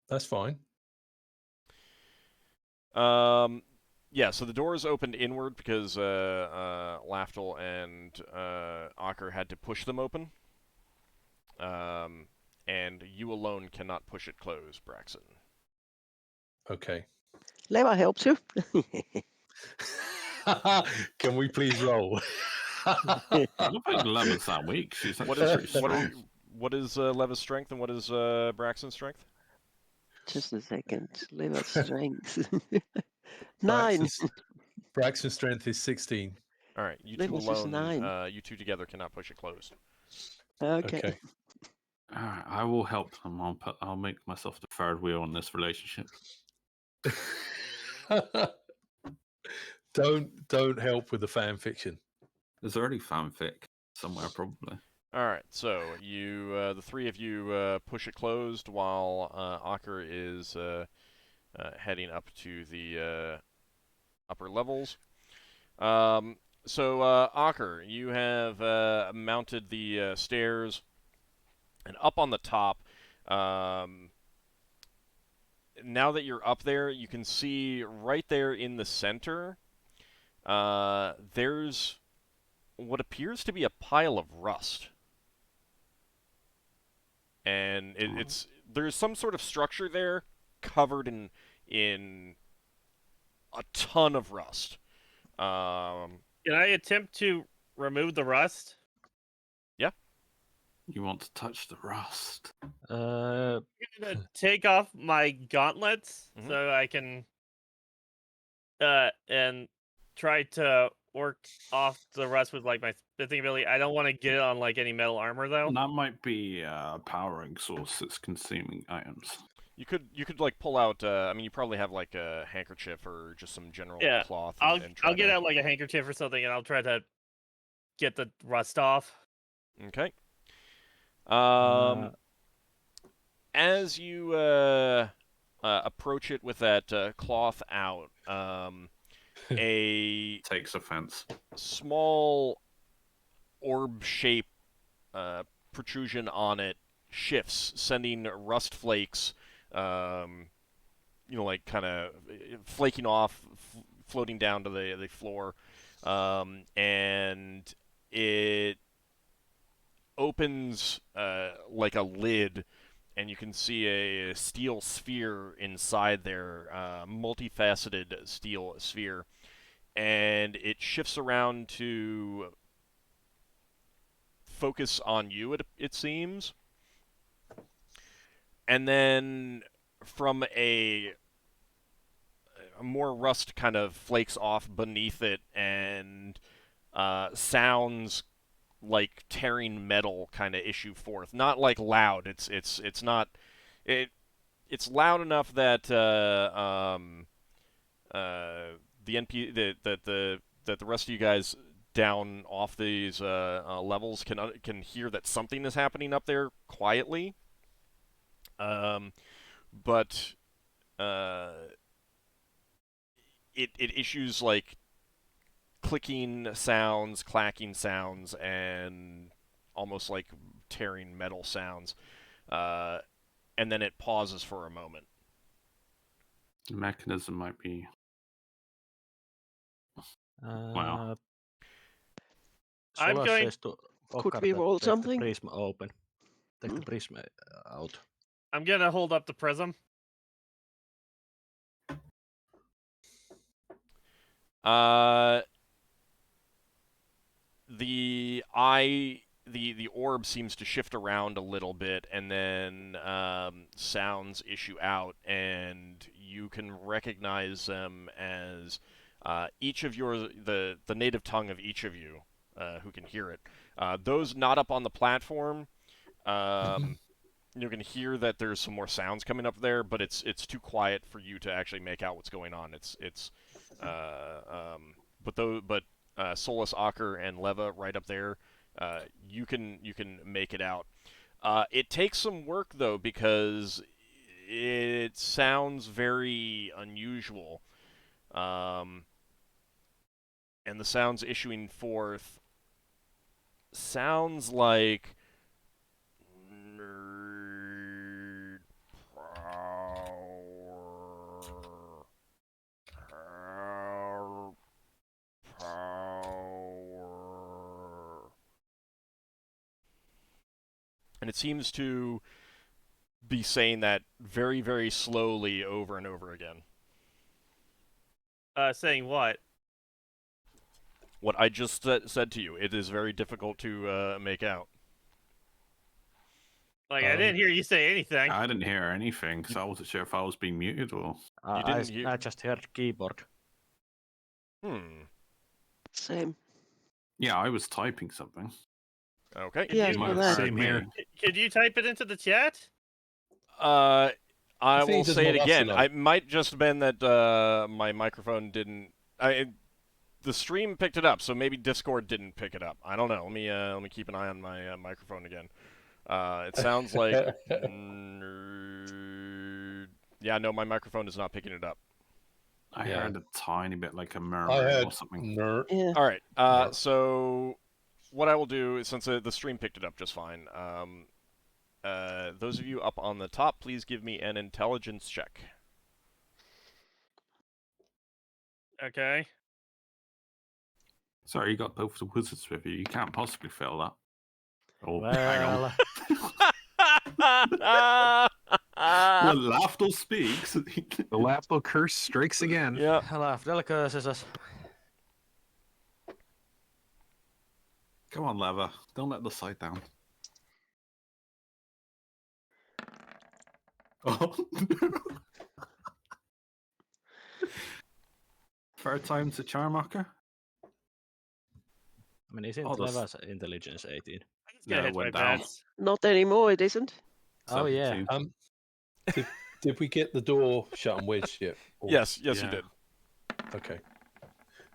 That's fine. Yeah, so the doors opened inward because Lafdul and Ockar had to push them open. And you alone cannot push it closed, Braxon. Okay. Leva helps you. Can we please roll? I don't think Leva's that weak. She's What actually is pretty strong. what is Leva's strength and what is Braxton's strength? Just a second. Leva's strength. 9. Braxton's strength is 16. All right, you two Leva's is alone, 9. you two together cannot push it closed. Okay. Okay. Alright, I will help them. I'll make myself the third wheel in this relationship. Don't help with the fan fiction. There's already fanfic somewhere, probably. All right, so you, the three of you, push it closed while Ockar is heading up to the upper levels. So Ockar, you have mounted the stairs, and up on the top. Now that you're up there, you can see right there in the center. There's what appears to be a pile of rust. And there's some sort of structure there covered in a ton of rust. Can I attempt to remove the rust? You want to touch the rust. I'm gonna take off my gauntlets Mhm. so I can and try to work off the rust with like my smithing ability. I don't want to get it on like any metal armor though. That might be a powering source that's consuming items. You could like pull out. I mean, you probably have like a handkerchief or just some general Yeah, cloth. I'll And try I'll get to... out like a handkerchief or something and I'll try to get the rust off. Okay. Uh, As you approach it with that cloth out, a Takes offense. small orb-shaped protrusion on it shifts, sending rust flakes, like kind of flaking off, floating down to the floor, and it opens like a lid, and you can see a steel sphere inside there, multifaceted steel sphere, and it shifts around to focus on you, it seems. And then from a more rust kind of flakes off beneath it, and sounds like tearing metal kind of issue forth. Not like loud. It's not. It's loud enough that the NP that the rest of you guys down off these levels can hear that something is happening up there quietly. But it issues like clicking sounds, clacking sounds, and almost like tearing metal sounds. And then it pauses for a moment. The mechanism might be. Wow. I'm Solas going- says to Could Ockar we that roll take something? the prism open. Take the prism out. I'm gonna hold up the prism. The orb seems to shift around a little bit, and then sounds issue out, and you can recognize them as each of the native tongue of each of you who can hear it. Those not up on the platform, you can hear that there's some more sounds coming up there, but it's too quiet for you to actually make out what's going on. But Solas, Ockar, and Leva right up there, you can make it out. It takes some work though, because it sounds very unusual, and the sounds issuing forth sounds like nerd power. And it seems to be saying that very, very slowly over and over again. Saying what? What I just said to you, it is very difficult to make out. Like, I didn't hear you say anything. I didn't hear anything, so I wasn't sure if I was being muted or. didn't hear- I just heard keyboard. Same. Yeah, I was typing something. Okay. Yeah, you well, have that. heard Same me. here. Could you type it into the chat? I think will he doesn't say it want us to again. know. I might just have been that my microphone didn't. The stream picked it up, so maybe Discord didn't pick it up. I don't know. Let me keep an eye on my microphone again. It sounds like. Yeah, no, my microphone is not picking it up. I Yeah. heard a tiny bit like a I murmur heard or something. Yeah. All right. Yeah. So what I will do is, since the stream picked it up just fine, those of you up on the top, please give me an intelligence check. Okay. Sorry, you got both the wizards with you. You can't possibly fail that. Oh, hang on. Well, Well, Lafdul speaks. The Lafdul curse strikes again. Yeah. Lafdul curses us. Come on, Leva. Don't let the side down. Oh. Third time's a charm, Ockar? I mean, isn't Oh, that's- Leva's intelligence 18? Let's go ahead went my down. bets. Not anymore, it isn't. Oh, yeah. 17. Did we get the door shut and wedged yet? Or- Yes, you Yeah. did. Okay.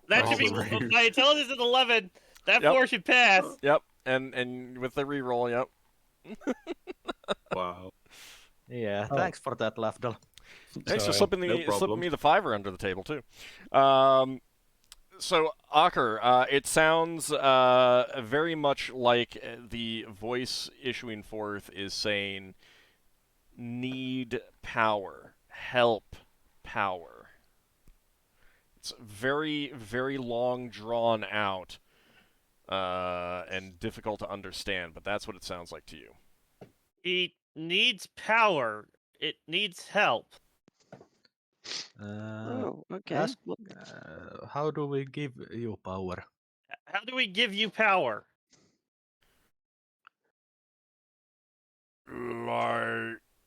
That Oh, should be the rare. my intelligence is 11. That Yep. 4 should pass. Yep. And with the reroll, yep. Wow. Yeah, Oh. thanks for that, Lafdul. Thanks for So, slipping no problem. me the $5 under the table too. So Ockar, it sounds very much like the voice issuing forth is saying, "Need power, help, power." It's very, very long, drawn out. and difficult to understand, but that's what it sounds like to you. He needs power. It needs help. Oh, okay. Ask, Well, how do we give you power? How do we give you power?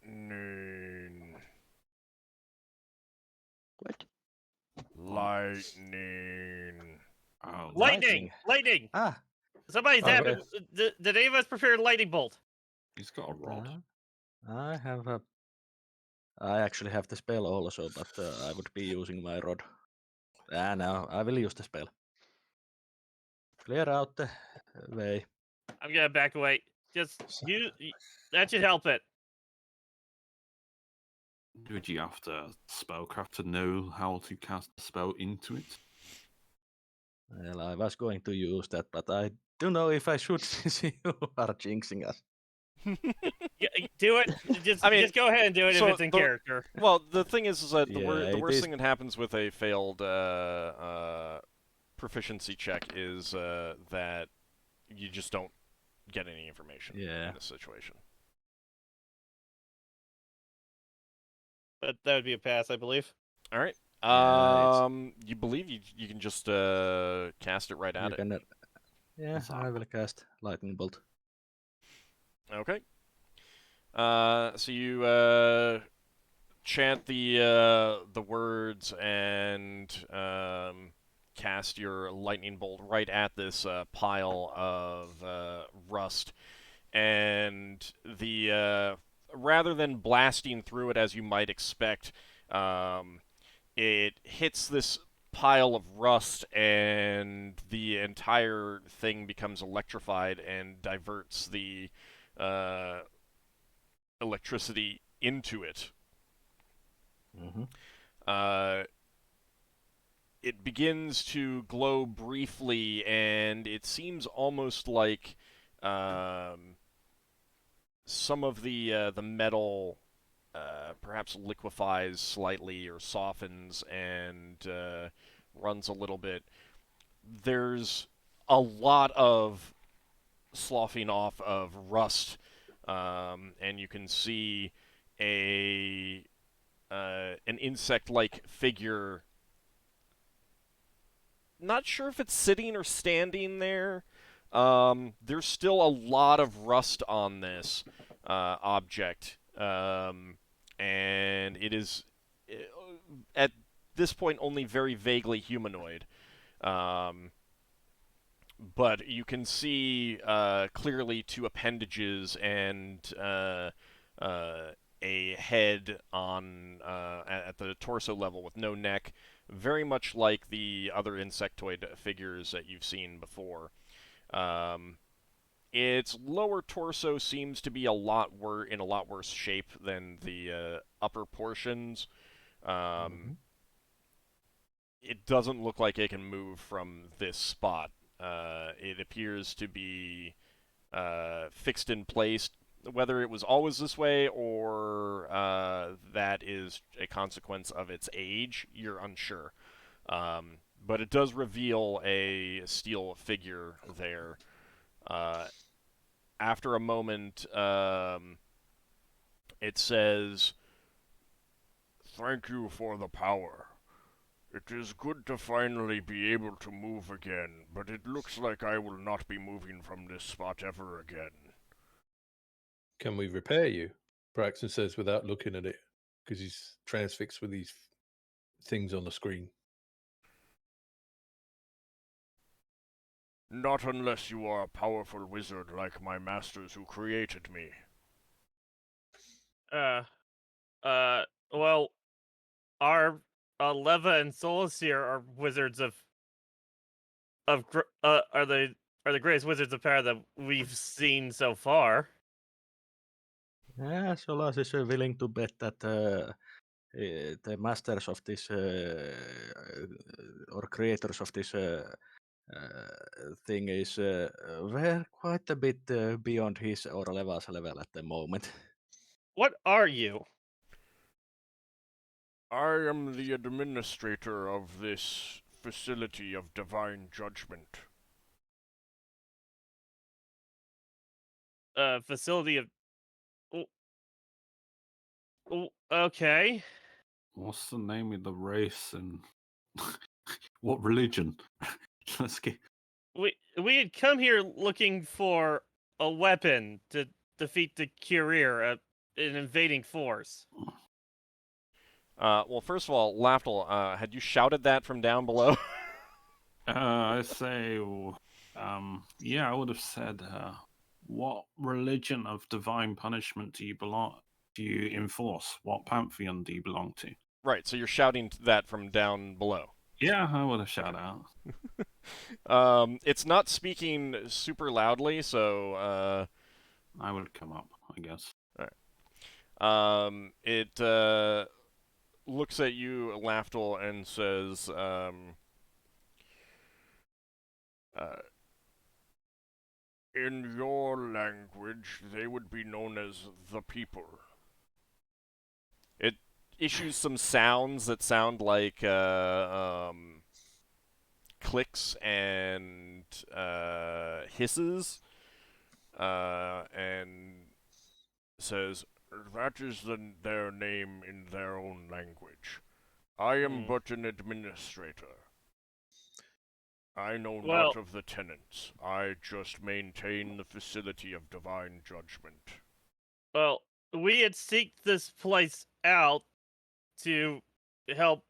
Lightning. what? Lightning. Oh, Lightning! Lightning! Ah, Somebody Okay. zap it. Did any of us prepare a lightning bolt? he's got a rod. I have a. I actually have the spell also, but I would be using my rod. No, I will use the spell. Clear out the way. I'm gonna back away. Just that should help it. Would you have to spellcraft to know how to cast a spell into it? Well, I was going to use that, but I don't know if I should since you are jinxing us. Do it. Just go ahead and do it so if it's in the- character. Well, the thing is that the Yeah, it worst is- thing that happens with a failed proficiency check is that you just don't get any information Yeah. in this situation. But that would be a pass, I believe. All right. Yeah, You believe you can just cast it right at You it. can, yeah, Zap. I will cast lightning bolt. Okay. So you chant the words and cast your lightning bolt right at this pile of rust, and the rather than blasting through it as you might expect, it hits this pile of rust, and the entire thing becomes electrified and diverts the electricity into it. Mm-hmm. It begins to glow briefly, and it seems almost like some of the metal perhaps liquefies slightly or softens and runs a little bit. There's a lot of sloughing off of rust, and you can see an insect-like figure. Not sure if it's sitting or standing there. There's still a lot of rust on this object, and it is at this point only very vaguely humanoid. But you can see clearly two appendages and a head on at the torso level with no neck, very much like the other insectoid figures that you've seen before. Its lower torso seems to be in a lot worse shape than the upper portions. It doesn't look like it can move from this spot. It appears to be fixed in place. Whether it was always this way or that is a consequence of its age, you're unsure. But it does reveal a steel figure there. After a moment, it says, "Thank you for the power. It is good to finally be able to move again, but it looks like I will not be moving from this spot ever again." Can we repair you? Braxon says without looking at it, because he's transfixed with these things on the screen. Not unless you are a powerful wizard like my masters who created me. Well, our Leva and Solas here are wizards are the greatest wizards of power that we've seen so far. Yeah, Solas is willing to bet that the masters of this or creators of this thing is were quite a bit beyond his or Leva's level at the moment. What are you? I am the administrator of this facility of divine judgment. facility of. Okay. What's the name of the race and what religion? Let's get. We had come here looking for a weapon to defeat the Courier, an invading force. Well, first of all, Lafdul, had you shouted that from down below? I say, yeah, I would have said, what religion of divine punishment do you enforce? What pantheon do you belong to? Right, so you're shouting that from down below. Yeah, I would have shouted out. It's not speaking super loudly, so I would come up, I guess. it looks at you, Lafdul, and says, in your language, they would be known as the people. It issues some sounds that sound like clicks and hisses, and says, that is their name in their own language. I am but an administrator. I know not of the tenants. I just maintain the facility of divine judgment. Well, we had seeked this place out to help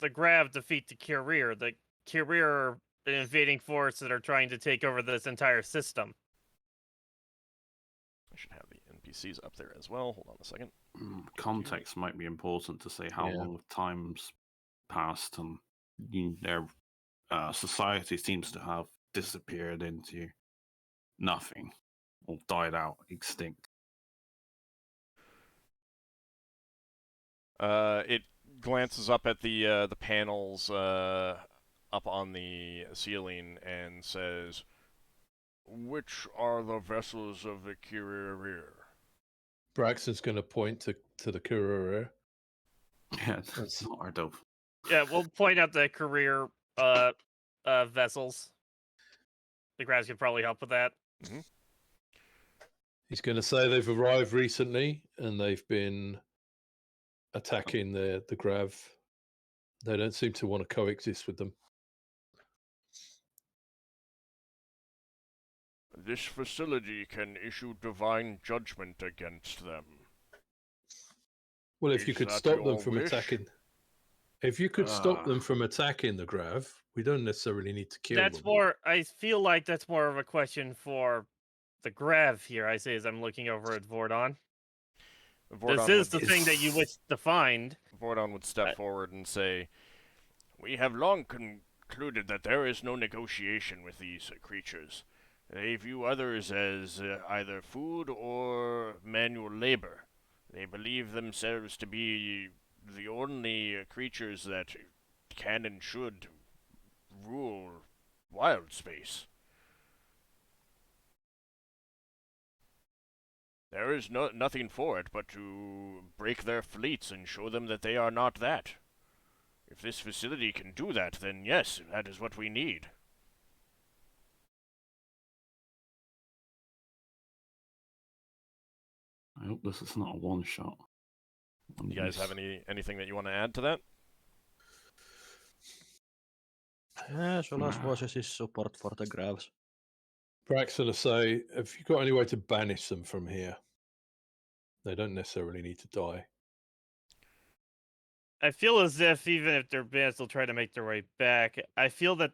the Grav defeat the Courier. The Courier are an invading force that are trying to take over this entire system. I should have the NPCs up there as well. Hold on a second. Context might be important to say how long of time's passed and their society seems to have disappeared into nothing or died out, extinct. It glances up at the panels up on the ceiling and says, which are the vessels of the Courier? Braxon's going to point to the Courier. Yeah, that's not our dope. Yeah, we'll point out the Courier vessels. The Gravs could probably help with that. Mm-hmm. He's going to say they've arrived recently and they've been attacking the Grav. They don't seem to want to coexist with them. This facility can issue divine judgment against them. Well, if you could stop them from attacking, if you could stop them Ah. from attacking the Grav, we don't necessarily need to kill That's them. more. I feel like that's more of a question for the Grav here. I say as I'm looking over at Vordon. This is the thing that you wish to find. Vordon would step forward and say, we have long concluded that there is no negotiation with these creatures. They view others as either food or manual labor. They believe themselves to be the only creatures that can and should rule wild space. There is nothing for it but to break their fleets and show them that they are not that. If this facility can do that, then yes, that is what we need. I hope this is not a one-shot. You guys have anything that you want to add to that? Solas voices his support for the Gravs. Braxon will say, have you got any way to banish them from here? They don't necessarily need to die. I feel as if even if they're banned, they'll try to make their way back. I feel that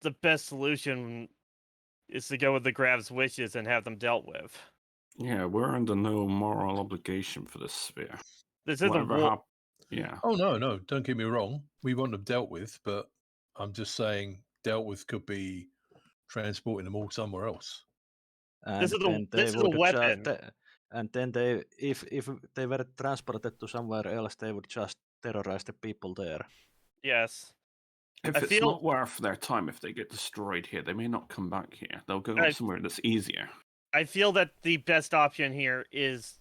the best solution is to go with the Grav's wishes and have them dealt with. Yeah, we're under no moral obligation for this sphere. This isn't Whatever war. Yeah. Oh, no, don't get me wrong. We want them dealt with, but I'm just saying dealt with could be transporting them all somewhere else. And This is then this they is a would weapon. and then they, if they were transported to somewhere else, they would just terrorize the people there. Yes. If I it's feel- not worth their time, if they get destroyed here, they may not come back here. They'll go somewhere that's easier. I feel that the best option here is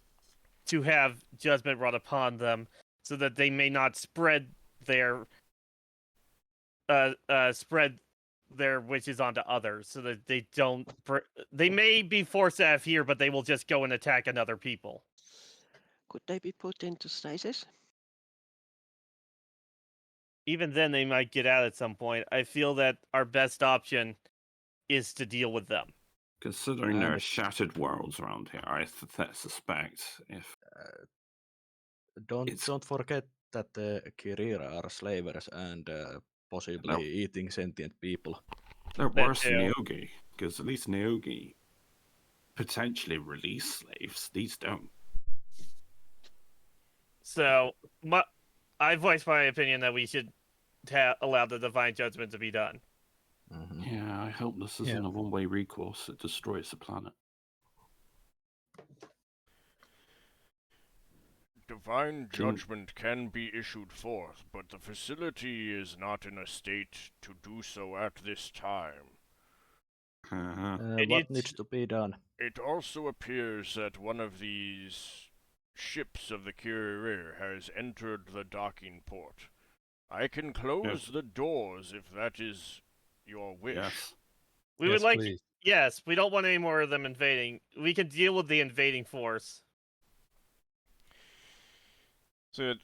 to have judgment brought upon them so that they may not spread their their wishes onto others, so that they don't. They may be forced out of here, but they will just go and attack another people. Could they be put into stasis? Even then, they might get out at some point. I feel that our best option is to deal with them. Considering there are And shattered worlds around here, I suspect if It's- don't forget that the Kirira are slavers and possibly eating sentient people. they're That worse than too. Neogi, because at least Neogi potentially release slaves. These don't. So, I voiced my opinion that we should allow the divine judgment to be done. Mhm. Yeah, I hope this isn't a one-way recourse that destroys the planet. Divine judgment can be issued forth, but the facility is not in a state to do so at this time. What needs to be done? It also appears that one of these ships of the Kyrie has entered the docking port. I can close the doors if that is your wish. Yes. We Yes, would like. please. Yes, we don't want any more of them invading. We can deal with the invading force. So it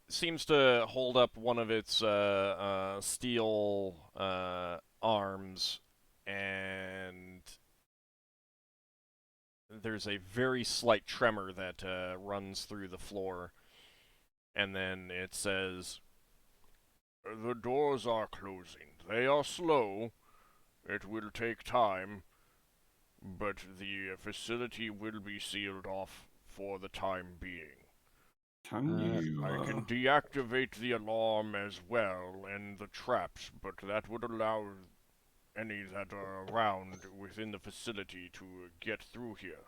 seems to hold up one of its steel arms, and there's a very slight tremor that runs through the floor, and then it says, "The doors are closing. They are slow. It will take time, but the facility will be sealed off for the time being. Can you? I can deactivate the alarm as well and the traps, but that would allow any that are around within the facility to get through here.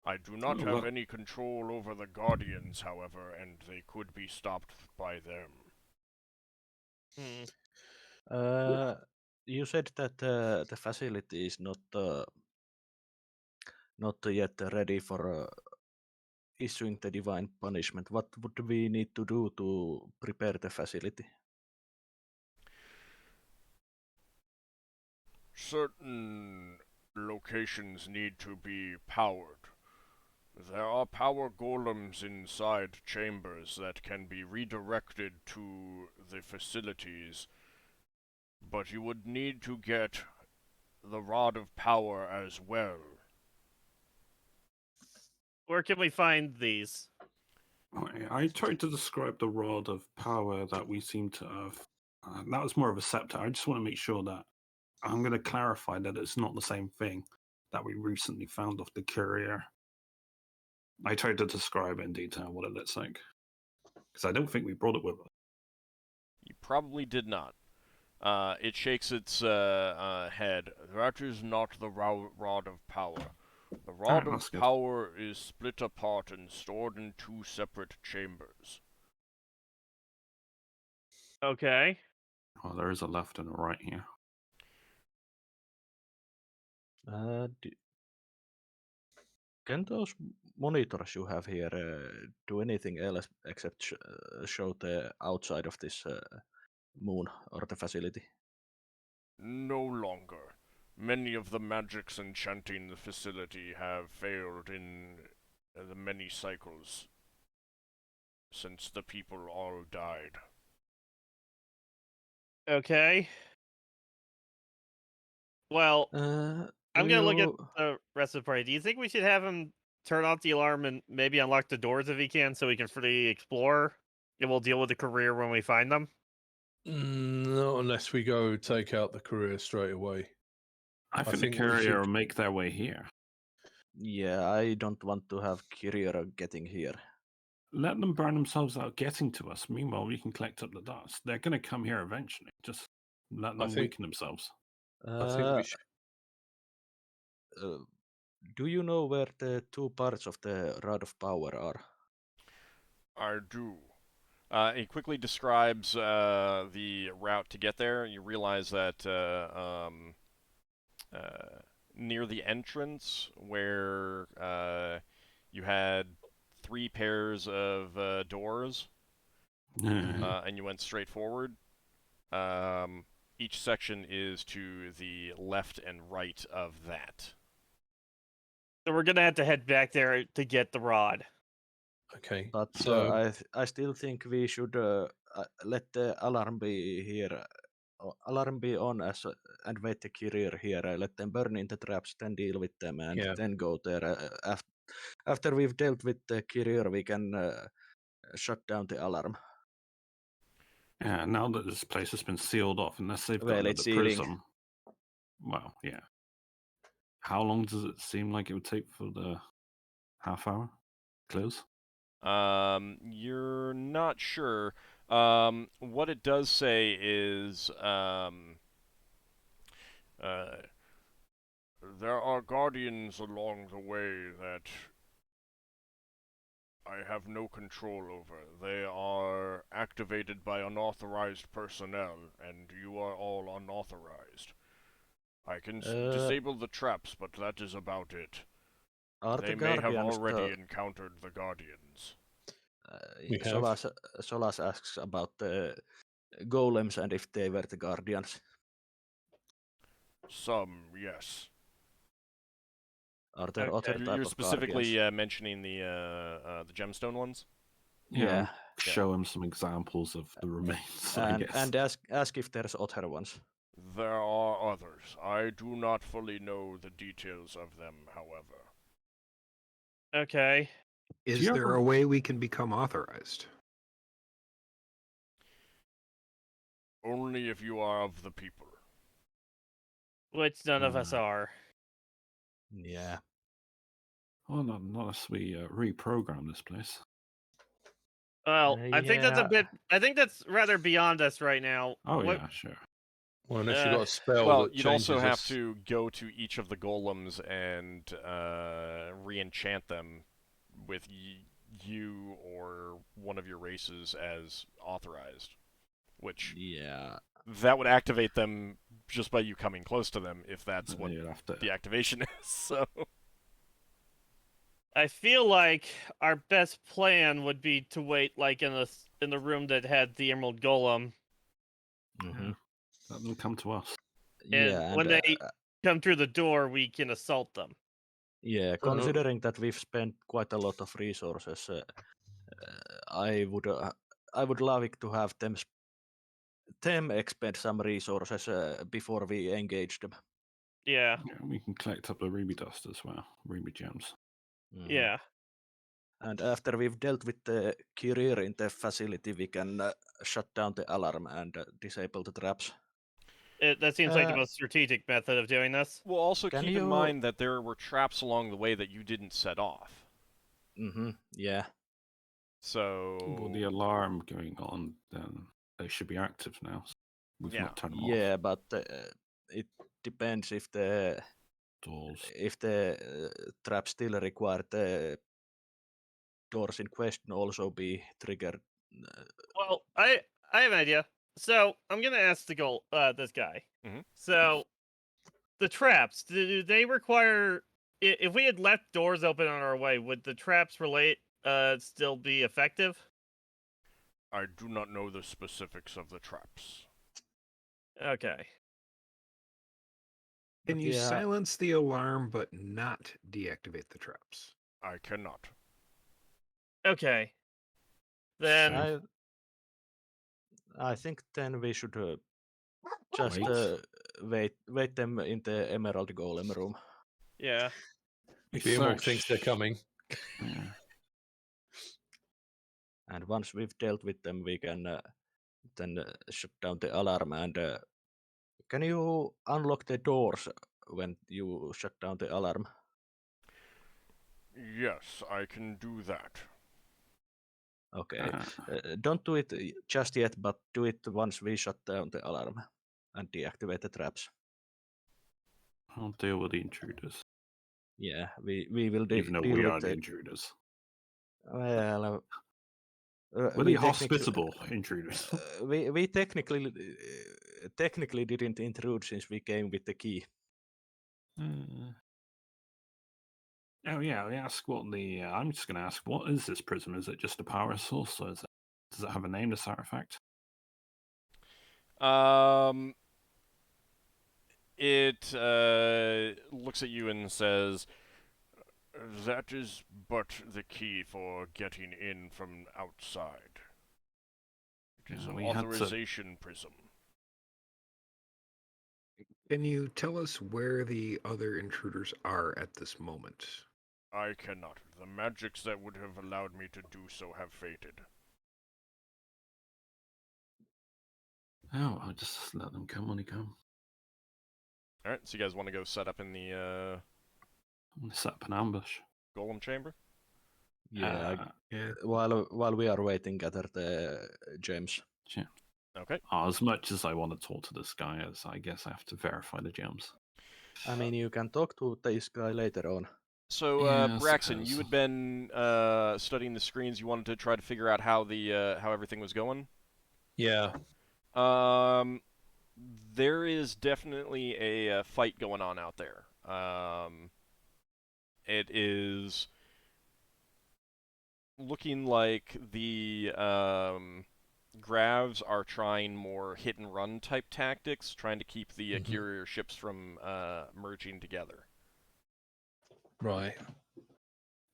I do not have any control over the Guardians, however, and they could be stopped by them." You said that the facility is not yet ready for issuing the divine punishment. What would we need to do to prepare the facility? Certain locations need to be powered. There are power golems inside chambers that can be redirected to the facilities, but you would need to get the Rod of Power as well. Where can we find these? I tried to describe the rod of power that we seem to have. That was more of a scepter. I just want to make sure that I'm going to clarify that it's not the same thing that we recently found off the courier. I tried to describe in detail what it looks like, because I don't think we brought it with us. You probably did not. It shakes its head. That is not the Rod of Power. The Rod that's of good. Power is split apart and stored in 2 separate chambers. Okay. Well, there is a left and a right here. Can those monitors you have here do anything else except show the outside of this moon or the facility? No longer. Many of the magics enchanting the facility have failed in the many cycles since the people all died. Okay. Well, I'm gonna look at the rest of the party. Do you think we should have him turn off the alarm and maybe unlock the doors if he can, so we can freely explore? And we'll deal with the career when we find them. Not unless we go take out the career straight away. I think think the we courier should- will make their way here. Yeah, I don't want to have Kirira getting here. Let them burn themselves out getting to us. Meanwhile, we can collect up the dust. They're going to come here eventually. Just let them think- weaken themselves. I think we should. Do you know where the 2 parts of the Rod of Power are? I do. It quickly describes the route to get there. You realize that near the entrance, where you had 3 pairs of doors, and you went straight forward. each section is to the left and right of that. So we're gonna have to head back there to get the rod. Okay. But So I still think we should let the alarm be here. Alarm be on and wait the courier here. Let them burn in the traps, then deal with them, and Yeah. then go there. After we've dealt with the courier, we can shut down the alarm. Yeah, now that this place has been sealed off, unless they've got Well, another it's sealing. prism. Well, yeah. How long does it seem like it would take for the half hour close? You're not sure. What it does say is, there are guardians along the way that I have no control over. They are activated by unauthorized personnel, and you are all unauthorized. I can disable the traps, but that is about it. Are They the may have guardians already encountered the guardians. We have. Solas asks about the golems and if they were the guardians. Some, yes. Are there Okay. other type You're of specifically guardians? mentioning the gemstone ones. Yeah. Show him some examples of the remains, I guess. And ask if there's other ones. There are others. I do not fully know the details of them, however. Okay. Is you there ever- a way we can become authorized? Only if you are of the people. Which none of us Hmm. are. Yeah. Well, not unless we reprogram this place. Well, I think that's a yeah. bit. I think that's rather beyond us right now. Oh, What- yeah, sure. Well, unless you got a spell Well, that you'd changes also have us. to go to each of the golems and re-enchant them with you or one of your races as authorized. Which Yeah. that would activate them just by you coming close to them, if that's And what you'd have to. the activation is. So I feel like our best plan would be to wait, like in the room that had the Emerald Golem, Mm-hmm. Let them come to us. and Yeah. when And, they come through the door, we can assault them. yeah, considering that we've spent quite a lot of resources, I would love it to have them expend some resources before we engage them. Yeah, Yeah, we can collect up the ruby dust as well, ruby gems. Mhm. yeah. And after we've dealt with the courier in the facility, we can shut down the alarm and disable the traps. That seems like the Uh, most strategic method of doing this. we'll also Can keep in you- mind that there were traps along the way that you didn't set off. Mm-hmm. Yeah. So Well, the alarm going on, then they should be active now. We've Yeah. not turned them off. Yeah, but it depends if the Doors. trap still require the doors in question also be triggered. Well, I have an idea. So I'm gonna ask this guy. Mhm. So the traps, do they require? If we had left doors open on our way, would the traps still be effective? I do not know the specifics of the traps. Okay. Can But you yeah, silence the alarm but not deactivate the traps? I cannot. Okay. Then I think then we should just Wait. wait them in the Emerald Golem room. yeah. Beermog thinks they're coming. Yeah. And once we've dealt with them, we can then shut down the alarm. And can you unlock the doors when you shut down the alarm? Yes, I can do that. Okay. Don't do it just yet, but do it once we shut down the alarm and deactivate the traps. I'll deal with the intruders. Yeah, we will Even though deal we with are the the. intruders. Well, We're the hospitable intruders. we technically didn't intrude since we came with the key. Oh yeah, we ask what the. I'm just going to ask, what is this prism? Is it just a power source, or does it have a name? This artifact? It looks at you and says, "That is but the key for getting in from outside. It is Yeah, an we had to- authorization prism." Can you tell us where the other intruders are at this moment? I cannot. The magics that would have allowed me to do so have faded. Oh, I'll just let them come when they come. Alright, so you guys want to go set up in the I'm gonna set up an ambush. golem chamber? Yeah, Yeah. while we are waiting, gather the gems. Yeah. Okay. As much as I want to talk to this guy, as I guess I have to verify the gems. I mean, you can talk to this guy later on. So, Yeah, I Braxon, you suppose. had been studying the screens. You wanted to try to figure out how the how everything was going. Yeah. There is definitely a fight going on out there. It is looking like the Gravs are trying more hit and run type tactics, trying to keep the courier ships from merging together. Right.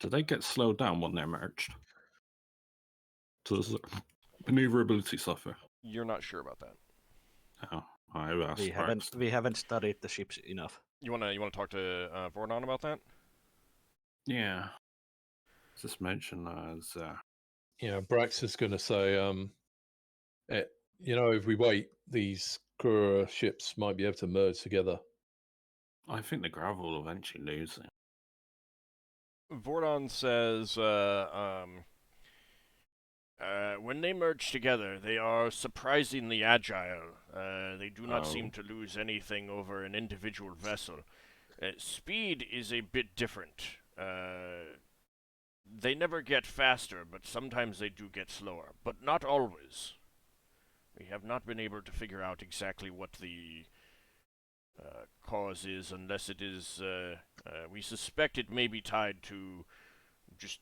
Do they get slowed down when they're merged? Does maneuverability suffer? You're not sure about that. Oh, I asked. We haven't studied the ships enough. You wanna talk to Vordon about that? Yeah. Just mention as Yeah, Brax is going to say, if we wait, these Kura ships might be able to merge together. I think the Grav will eventually lose it. Vordon says, when they merge together, they are surprisingly agile. They do not seem to lose anything over an individual vessel. Speed is a bit different. They never get faster, but sometimes they do get slower, but not always. We have not been able to figure out exactly what the cause is, unless it is, we suspect it may be tied to just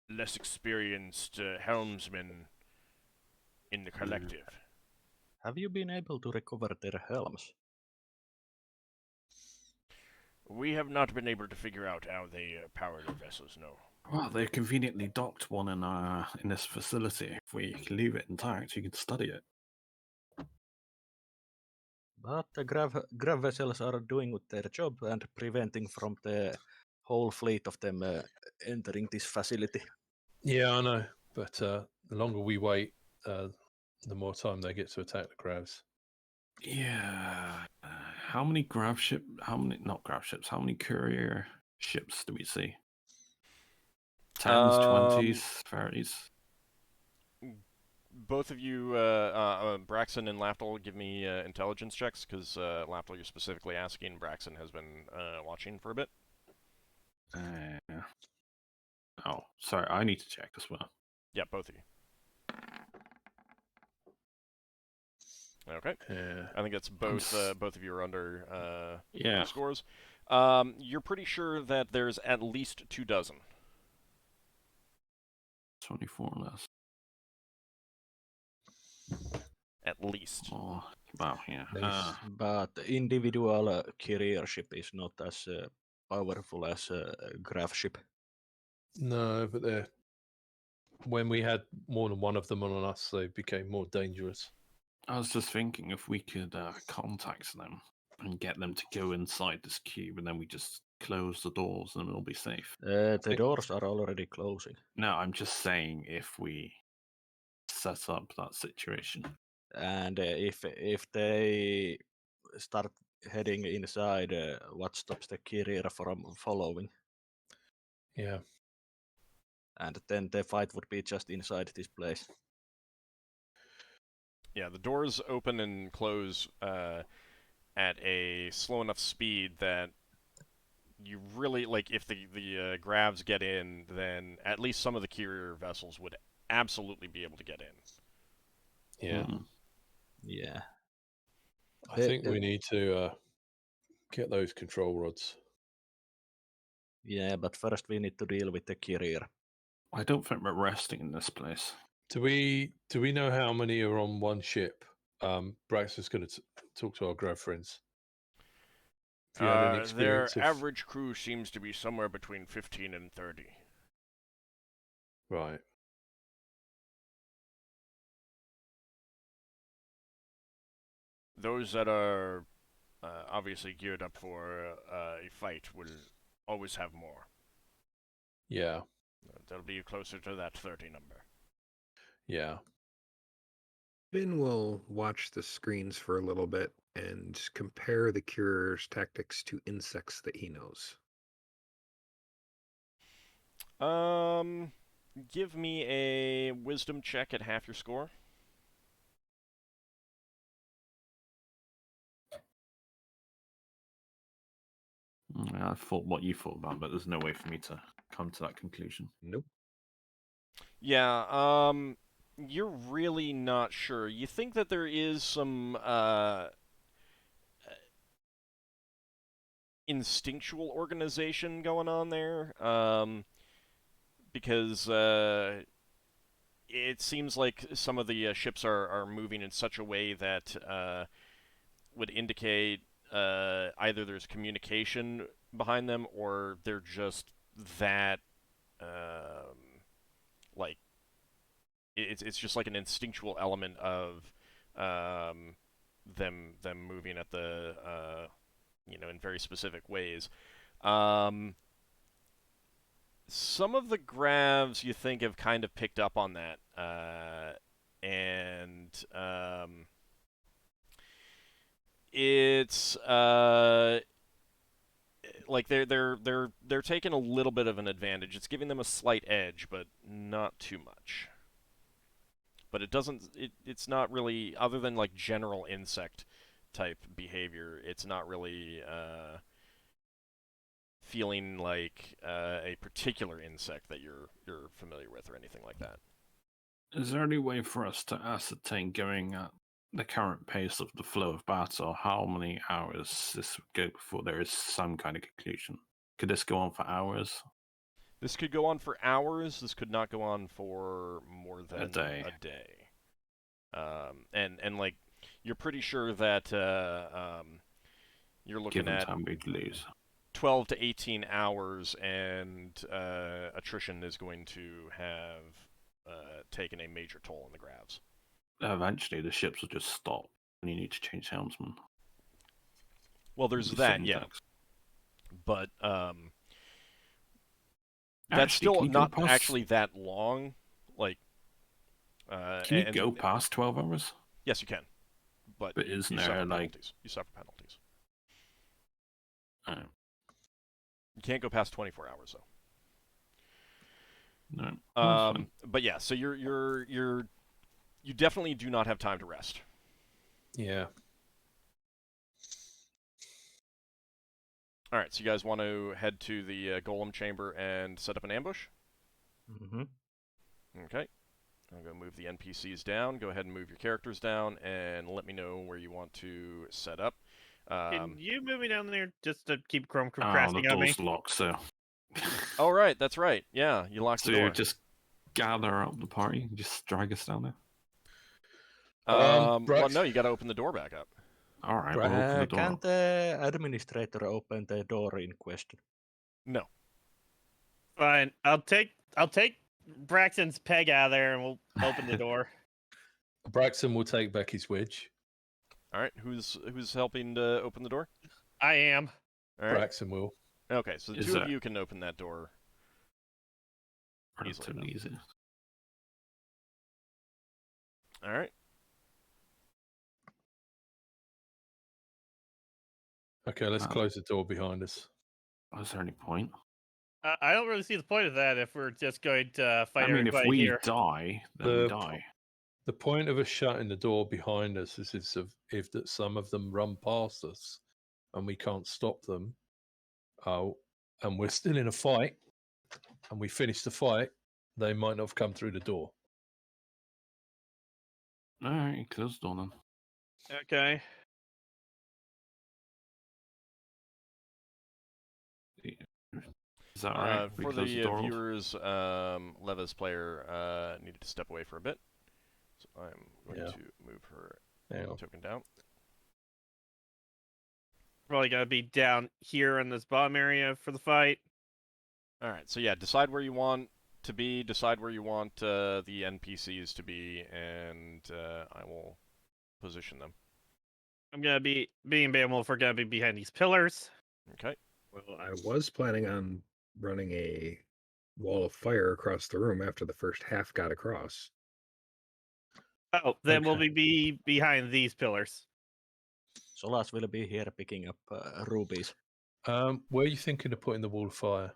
less experienced helmsmen in the collective. Have you been able to recover their helms? We have not been able to figure out how they power their vessels, no. Well, they conveniently docked one in this facility. If we leave it intact, you can study it. But the grav vessels are doing their job and preventing from the whole fleet of them entering this facility. Yeah, I know. But the longer we wait, the more time they get to attack the Gravs. Yeah. How many Grav ship? How many courier ships do we see? 10s, 20s, 30s. Both of you, Braxon and Lafdul, give me intelligence checks, because Lafdul, you're specifically asking. Braxon has been watching for a bit. Oh, sorry, I need to check as well. Yeah, both of you. Okay. Yeah. I think it's both both of you are under Yeah. scores. You're pretty sure that there's at least 24. 24 less. At least. Oh, wow, yeah. But individual carrier ship is not as powerful as a grav ship. No, but when we had more than one of them on us, they became more dangerous. I was just thinking if we could contact them and get them to go inside this cube, and then we just close the doors and we'll be safe. The doors are already closing. No, I'm just saying if we set up that situation. And if they start heading inside, what stops the carrier from following? Yeah. And then the fight would be just inside this place. Yeah, the doors open and close at a slow enough speed that you really, like, if the Gravs get in, then at least some of the carrier vessels would absolutely be able to get in. Yeah. Yeah. I think we need to get those control rods. Yeah, but first we need to deal with the carrier. I don't think we're resting in this place. Do we know how many are on one ship? Brax is going to talk to our Grav friends. Do you have any Their experience of... average crew seems to be somewhere between 15 and 30. Right. Those that are obviously geared up for a fight will always have more. Yeah. They'll be closer to that 30 number. Yeah. Finn will watch the screens for a little bit and compare the curer's tactics to insects that he knows. Give me a wisdom check at half your score. I thought what you thought about, but there's no way for me to come to that conclusion. Nope. Yeah, you're really not sure. You think that there is some instinctual organization going on there, because it seems like some of the ships are moving in such a way that would indicate either there's communication behind them or they're just that like it's just like an instinctual element of them moving at the in very specific ways. Some of the Gravs you think have kind of picked up on that, and it's like they're taking a little bit of an advantage. It's giving them a slight edge, but not too much. But it doesn't. It's not really, other than like general insect type behavior. It's not really feeling like a particular insect that you're familiar with or anything like that. Is there any way for us to ascertain, going at the current pace of the flow of battle, how many hours this would go before there is some kind of conclusion? Could this go on for hours? This could go on for hours. This could not go on for more than A day. And like, you're pretty sure that you're looking Given at time we'd lose. 12 to 18 hours, and attrition is going to have taken a major toll on the Gravs. Eventually, the ships will just stop, and you need to change helmsman. Well, there's It'll be that, sitting yeah. ducks. But that's Actually, still can you go not past- actually that long. Like, Can you go past 12 hours? Yes, you can. But isn't you there, suffer like... penalties. You suffer penalties. Oh, You can't go past 24 hours though. no. That's fine. But yeah, so you definitely do not have time to rest. Yeah. All right, so you guys want to head to the golem chamber and set up an ambush? Mm-hmm. Okay. I'm going to move the NPCs down. Go ahead and move your characters down, and let me know where you want to set up. Can you move me down there just to keep Chrome The procrastinating on me? door's locked, so... Oh, right, that's right. Yeah, you locked So the door. you just gather up the party and just drag us down there? Well, Brax- no, you got to open the door back up. Alright, we'll open the door. Can the administrator open the door in question? No. Fine. I'll take Braxton's peg out of there and we'll open the door. Braxon will take back his wedge. All right, who's helping to open the door? I am. All right. Braxon will. Okay, so the Is two of that- you can open that door. Relatively easy. All right. Okay, let's Ah. close the door behind us. Was there any point? I don't really see the point of that if we're just going to fight I mean, if everybody we here. die, then we The- die. The point of us shutting the door behind us is if that some of them run past us and we can't stop them, and we're still in a fight, and we finish the fight, they might not have come through the door. Alright, close the door then. Okay. Is that alright? We For close the door off? viewers, Leva's player needed to step away for a bit, so I'm going Yeah. to move her Hang on. token down. Probably gonna be down here in this bottom area for the fight. All right. So yeah, decide where you want to be. Decide where you want the NPCs to be, and I will position them. I'm gonna be being Beowulf. We're gonna be behind these pillars. Okay. Well, I was planning on running a wall of fire across the room after the first half got across. Oh, then we'll Okay. be behind these pillars. Solas will be here picking up rubies. Where are you thinking of putting the wall of fire?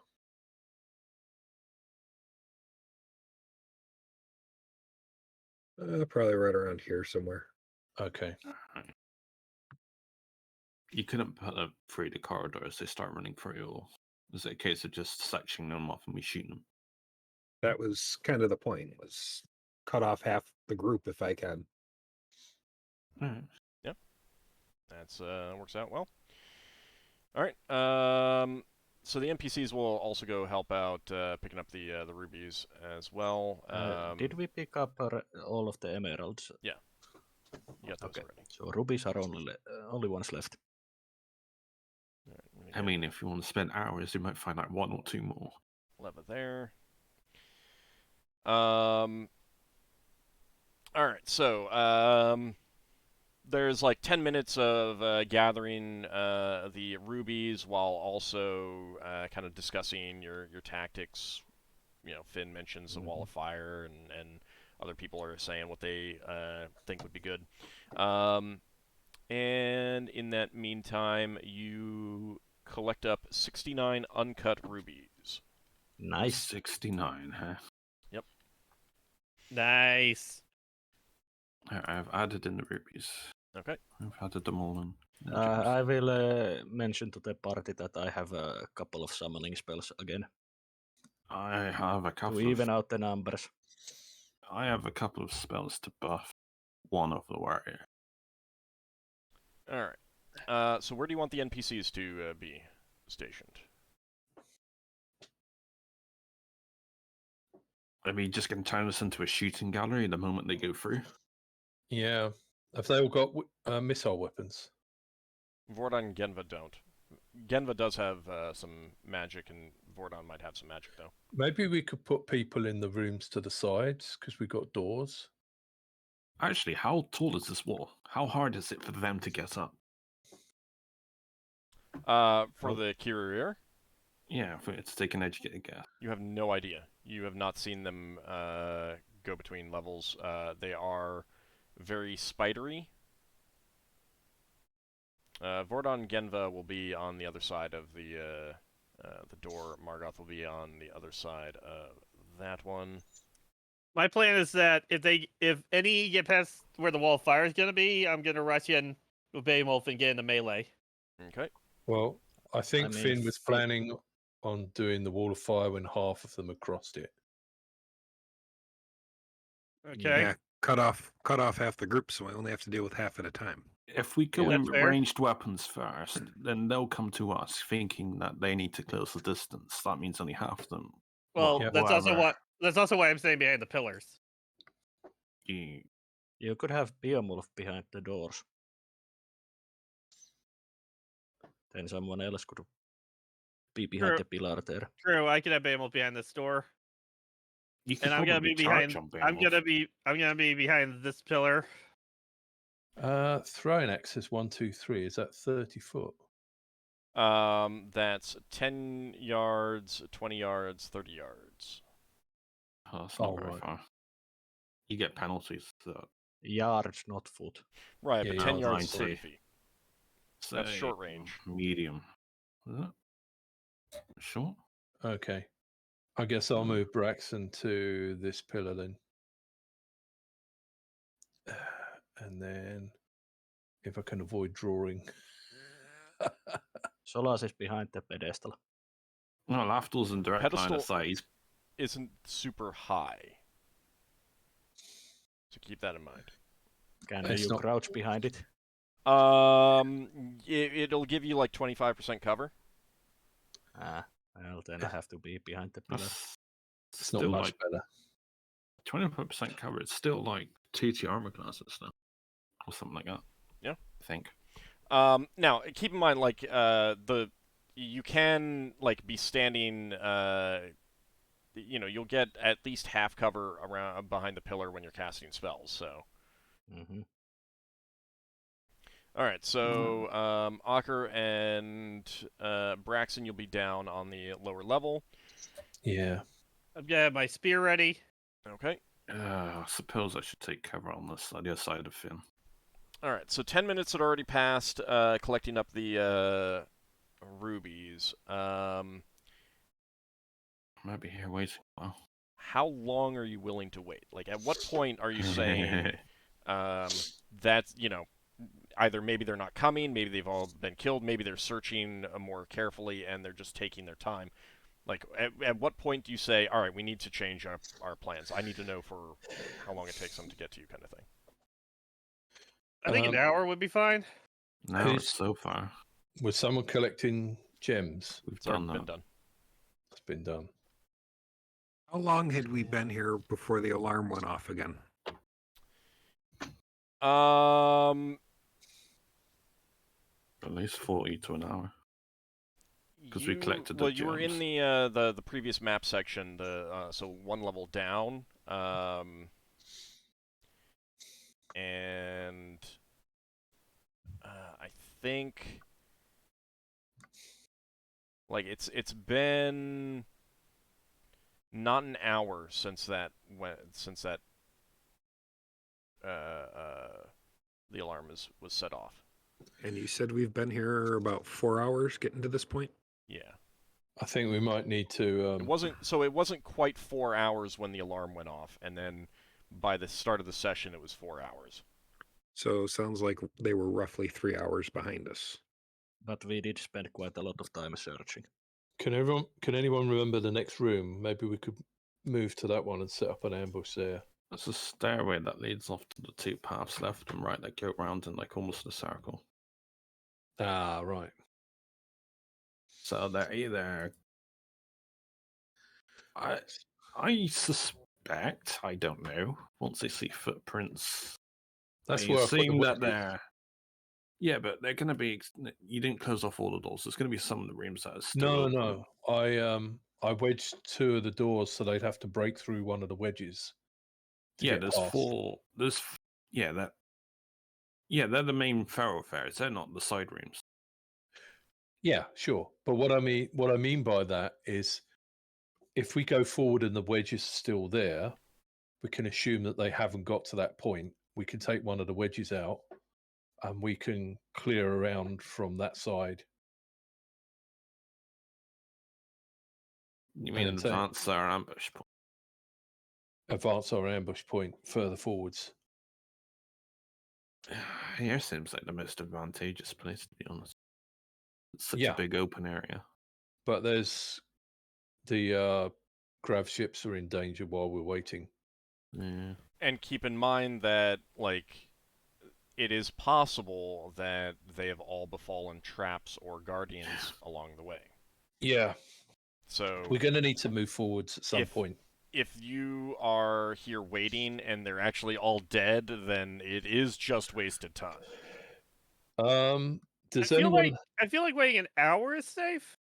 Probably right around here somewhere. Okay. Alright. You couldn't put them through the corridor as they start running through, or is it a case of just sectioning them off and we shoot them? That was kind of the point, was cut off half the group if I can. Alright. That's works out well. All right. So the NPCs will also go help out picking up the rubies as well. Did we pick up all of the emeralds? You got those Okay, already. so rubies are only ones left. All right, I'm gonna I get mean, if you want to spend hours, you might find like 1 or 2 more. Leva there. All right. So there's like 10 minutes of gathering the rubies while also kind of discussing your tactics. You know, Finn mentions the wall of fire, and other people are saying what they think would be good. And in that meantime, you collect up 69 uncut rubies. Nice. 69, huh? Nice. I've added in the rupees. Okay. I've added them all in. I will mention to the party that I have a couple of summoning spells again I have a to couple even of out the numbers. I have a couple of spells to buff one of the warrior. All right. So where do you want the NPCs to be stationed? I mean, just going to turn this into a shooting gallery the moment they go through. Yeah. Have they all got missile weapons? Vordon and Genva don't. Genva does have some magic, and Vordon might have some magic, though. Maybe we could put people in the rooms to the sides because we got doors. Actually, how tall is this wall? How hard is it for them to get up? For the Kirir, Yeah, for it to take an educated guess. you have no idea. You have not seen them go between levels. They are very spidery. Vordon and Genva will be on the other side of the door. Margoth will be on the other side of that one. My plan is that if any get past where the wall of fire is gonna be, I'm gonna rush in with Beowulf and get into melee. Okay. Well, I think I mean, Finn was planning on doing the wall of fire when half of them had crossed it. Okay. Yeah, cut off half the group, so I only have to deal with half at a time. If we kill Yeah, them that's with fair. ranged weapons first, then they'll come to us thinking that they need to close the distance. That means only half of them. Well, Yep. that's also why I'm staying behind the pillars. You could have Beowulf behind the doors. Then someone else could be behind True. the pillar there. True, I could have Beowulf behind this door, You could and I'm gonna probably be charge behind. on I'm Beowulf. gonna be behind this pillar. Throwing axe is 1, 2, 3. Is that 30 foot? That's 10 yards, 20 yards, 30 yards. Oh, that's not Oh, very right. far. You get penalties for that. Yards, not foot. Right, Yeah, but 10 yeah, yards is 30 90. feet. That's Say short range. Medium. Is it? Short? Okay. I guess I'll move Braxon to this pillar then. And then if I can avoid drawing. Solas is behind the pedestal. No, Lafdul's in direct line Pedestal- of sight. He's Isn't super high. So keep that in mind. Can It's you not- crouch behind it? It'll give you like 25% cover. Well, then I have to be behind the pillar. that's It's not still much like better. 25% cover. It's still like 2 armor classes now, or something like that. Yeah. I think. Now, keep in mind, like, you can, like, be standing, you'll get at least half cover around behind the pillar when you're casting spells, so. Mm-hmm. Alright, so, Ockar and, Braxon, you'll be down on the lower level. Yeah. I've got my spear ready. Okay. I suppose I should take cover on this the other side of Finn. Alright, so 10 minutes had already passed, collecting up the, rubies. Maybe here waiting a while. How long are you willing to wait? Like, at what point are you saying, that's, either maybe they're not coming, maybe they've all been killed, maybe they're searching more carefully and they're just taking their time. Like, at what point do you say, all right, we need to change our plans? I need to know for how long it takes them to get to you, kind of thing. I think an hour would be fine. No, Who's- so far. Was someone collecting gems? We've It's already done been that. done. It's been done. How long had we been here before the alarm went off again? At least 40 to an hour. 'Cause we collected the well, you were in gems. the previous map section, so one level down, and I think like it's been not an hour since the alarm was set off. And you said we've been here about 4 hours getting to this point? Yeah. I think we might need to. It wasn't quite 4 hours when the alarm went off, and then by the start of the session, it was 4 hours. So sounds like they were roughly 3 hours behind us. But we did spend quite a lot of time searching. Can anyone remember the next room? Maybe we could move to that one and set up an ambush there. There's a stairway that leads off to the two paths left and right that go round in like almost a circle. Ah, right. So they're either. I suspect, I don't know, once they see footprints, That's they where I put the assume that wedges. they're. Yeah, but they're going to be. You didn't close off all the doors. There's going to be some of the rooms that are still. No. I wedged 2 of the doors so they'd have to break through one of the wedges. Yeah, there's 4. They're the main thoroughfares. They're not the side rooms. Yeah, sure. But what I mean by that is, if we go forward and the wedge is still there, we can assume that they haven't got to that point. We can take one of the wedges out, and we can clear around from that side. You mean And then advance our ambush point? Advance our ambush point further forwards. Here seems like the most advantageous place, to be honest. It's such Yeah. a big open area. But there's the grav ships are in danger while we're waiting. Yeah. And keep in mind that, like, it is possible that they have all befallen traps or guardians along the way. Yeah. So We're going to need to move forwards at some point. If you are here waiting and they're actually all dead, then it is just wasted time. Does I anyone feel like waiting an hour is safe.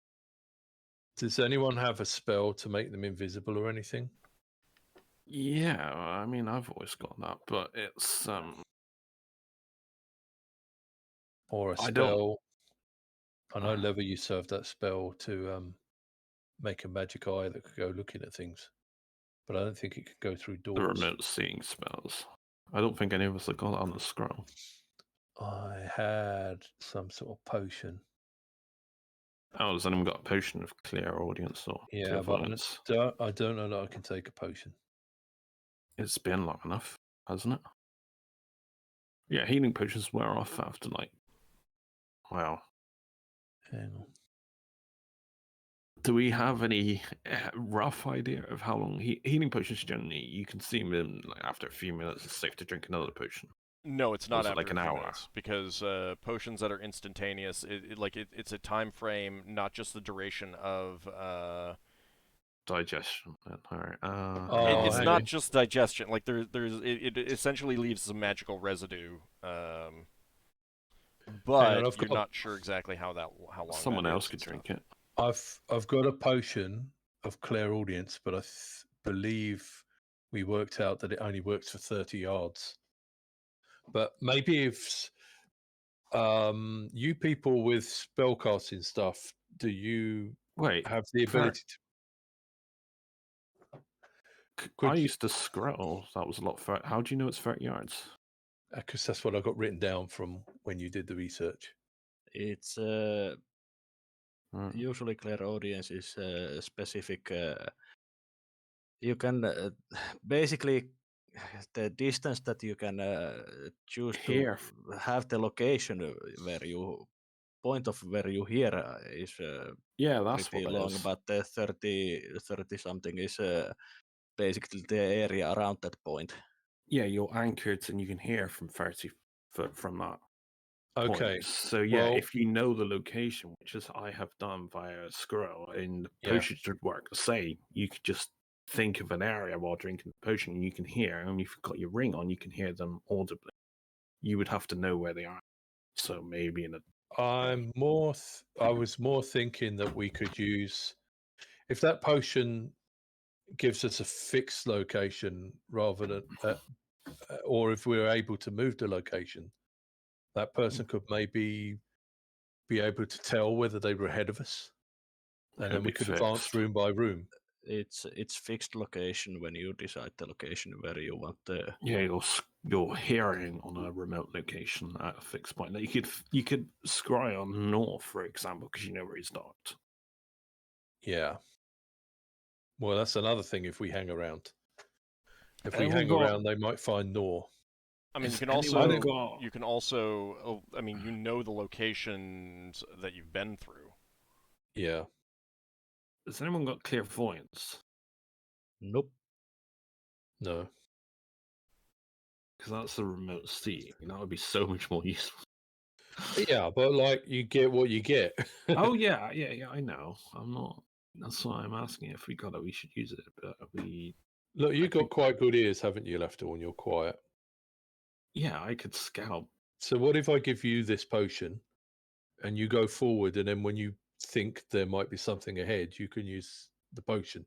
Does anyone have a spell to make them invisible or anything? Yeah, I mean, I've always got that, but it's Or a I don't- spell? I know, Lever, you served that spell to make a magic eye that could go looking at things, but I don't think it could go through the doors. remote seeing spells. I don't think any of us have got that on the scroll. I had some sort of potion. Oh, has anyone got a potion of clear audience or Yeah, but clairvoyance? I don't know that I can take a potion. It's been long enough, hasn't it? Yeah, healing potions wear off after like. Wow. Hang on. Do we have any rough idea of how long healing potions generally you consume them like after a few minutes? It's safe to drink another potion. No, it's not is it after like an a few hour? minutes, because potions that are instantaneous, it's a time frame, not just the duration of. Digestion. All right. It's hang not on. just digestion. Like it essentially leaves some magical residue. but I've you're got- not sure exactly how long Someone that else is could and drink stuff. it. I've got a potion of clairaudience, but I believe we worked out that it only works for 30 yards. But maybe if you people with spellcasting stuff, do you Wait, have the ability I could you- used to scroll. That was a lot. How do you know it's 30 yards? because that's what I got written down from when you did the research. It's Hmm. usually clairaudience is specific. You can basically the distance that you can choose Hear. to have the location where you point of where you hear is Yeah, that's pretty what it long, is. but the 30 something is basically the area around that point. Yeah, you're anchored and you can hear from 30 foot from that Okay. point. So yeah, well- if you know the location, which is I have done via scroll in the Yeah. potion should work. Say you could just think of an area while drinking the potion and you can hear, and if you've got your ring on, you can hear them audibly. You would have to know where they are. So maybe in a I was more thinking that we could use if that potion gives us a fixed location rather than or if we were able to move the location, that person could maybe be able to tell whether they were ahead of us, and It'd then we be could advance fixed. room by room. It's fixed location when you decide the location where you want the. Yeah, you're hearing on a remote location at a fixed point. Like you could scry on north, for example, because you know where he's docked. Yeah. Well, that's another thing. If we hang around, if we Anyone hang got- around, they might find Nor. I mean, you Has can anyone also got- you can also. Oh, I mean, you know the locations that you've been through. Yeah. Has anyone got clairvoyance? Nope. No. Because that's a remote seeing. That would be so much more useful. Yeah, but like you get what you get. Oh yeah, I know. I'm not. That's why I'm asking if we got it. We should use it, but we. Look, you've got quite good ears, haven't you, Lafdul, and you're quiet. Yeah, I could scout. So what if I give you this potion and you go forward, and then when you think there might be something ahead, you can use the potion?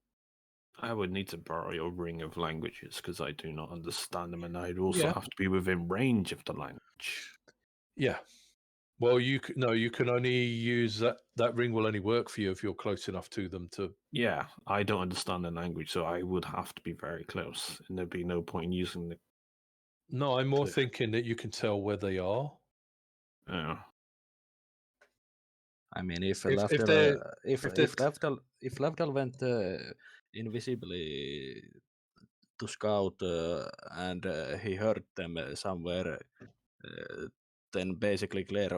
I would need to borrow your ring of languages because I do not understand them, and I'd also Yeah. have to be within range of the language. Yeah. Well, you can only use that. That ring will only work for you if you're close enough to them to. Yeah, I don't understand the language, so I would have to be very close, and there'd be no point in using the. No, I'm more So- thinking that you can tell where they are. I mean, if If Lafdul, they're- if if they're Lafdul went invisibly to scout and he heard them somewhere, then basically Claire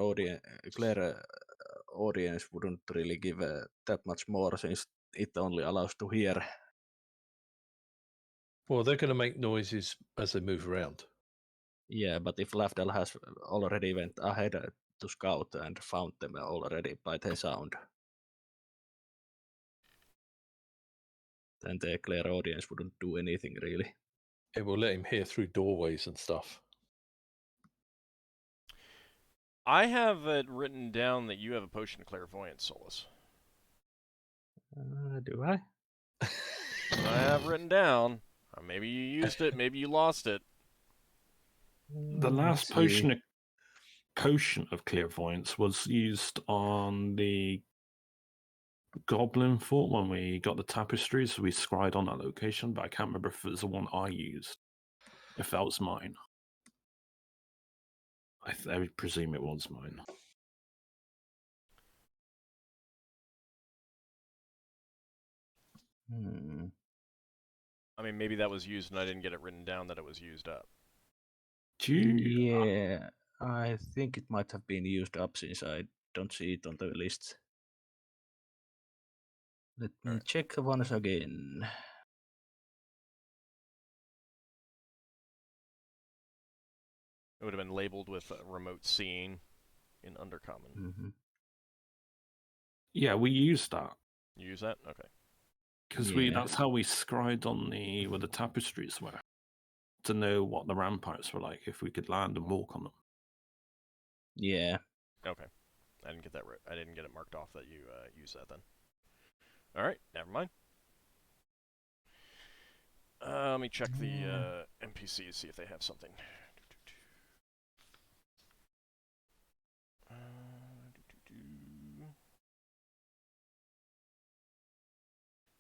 audience wouldn't really give that much more since it only allows to hear. Well, they're going to make noises as they move around. Yeah, but if Lafdul has already went ahead to scout and found them already by the sound, then the Claire audience wouldn't do anything really. It will let him hear through doorways and stuff. I have it written down that you have a potion of clairvoyance, Solas. Do I? I have written down. Maybe you used it, maybe you lost it. The last potion of clairvoyance was used on the Goblin Fort when we got the tapestries. So we scried on that location, but I can't remember if it was the one I used. If that was mine, I would presume it was mine. I mean, maybe that was used and I didn't get it written down that it was used up. Do you? Yeah, I think it might have been used up since I don't see it on the list. Let me Alright. check once again. It would have been labeled with remote seeing in Undercommon. Mm-hmm. Yeah, we used that You use that? Okay. because Yeah. that's how we scried on where the tapestries were to know what the ramparts were like if we could land and walk on them. Yeah, Okay. I didn't get that right. I didn't get it marked off that you used that then. Alright, never mind. Let me check the NPCs, see if they have something.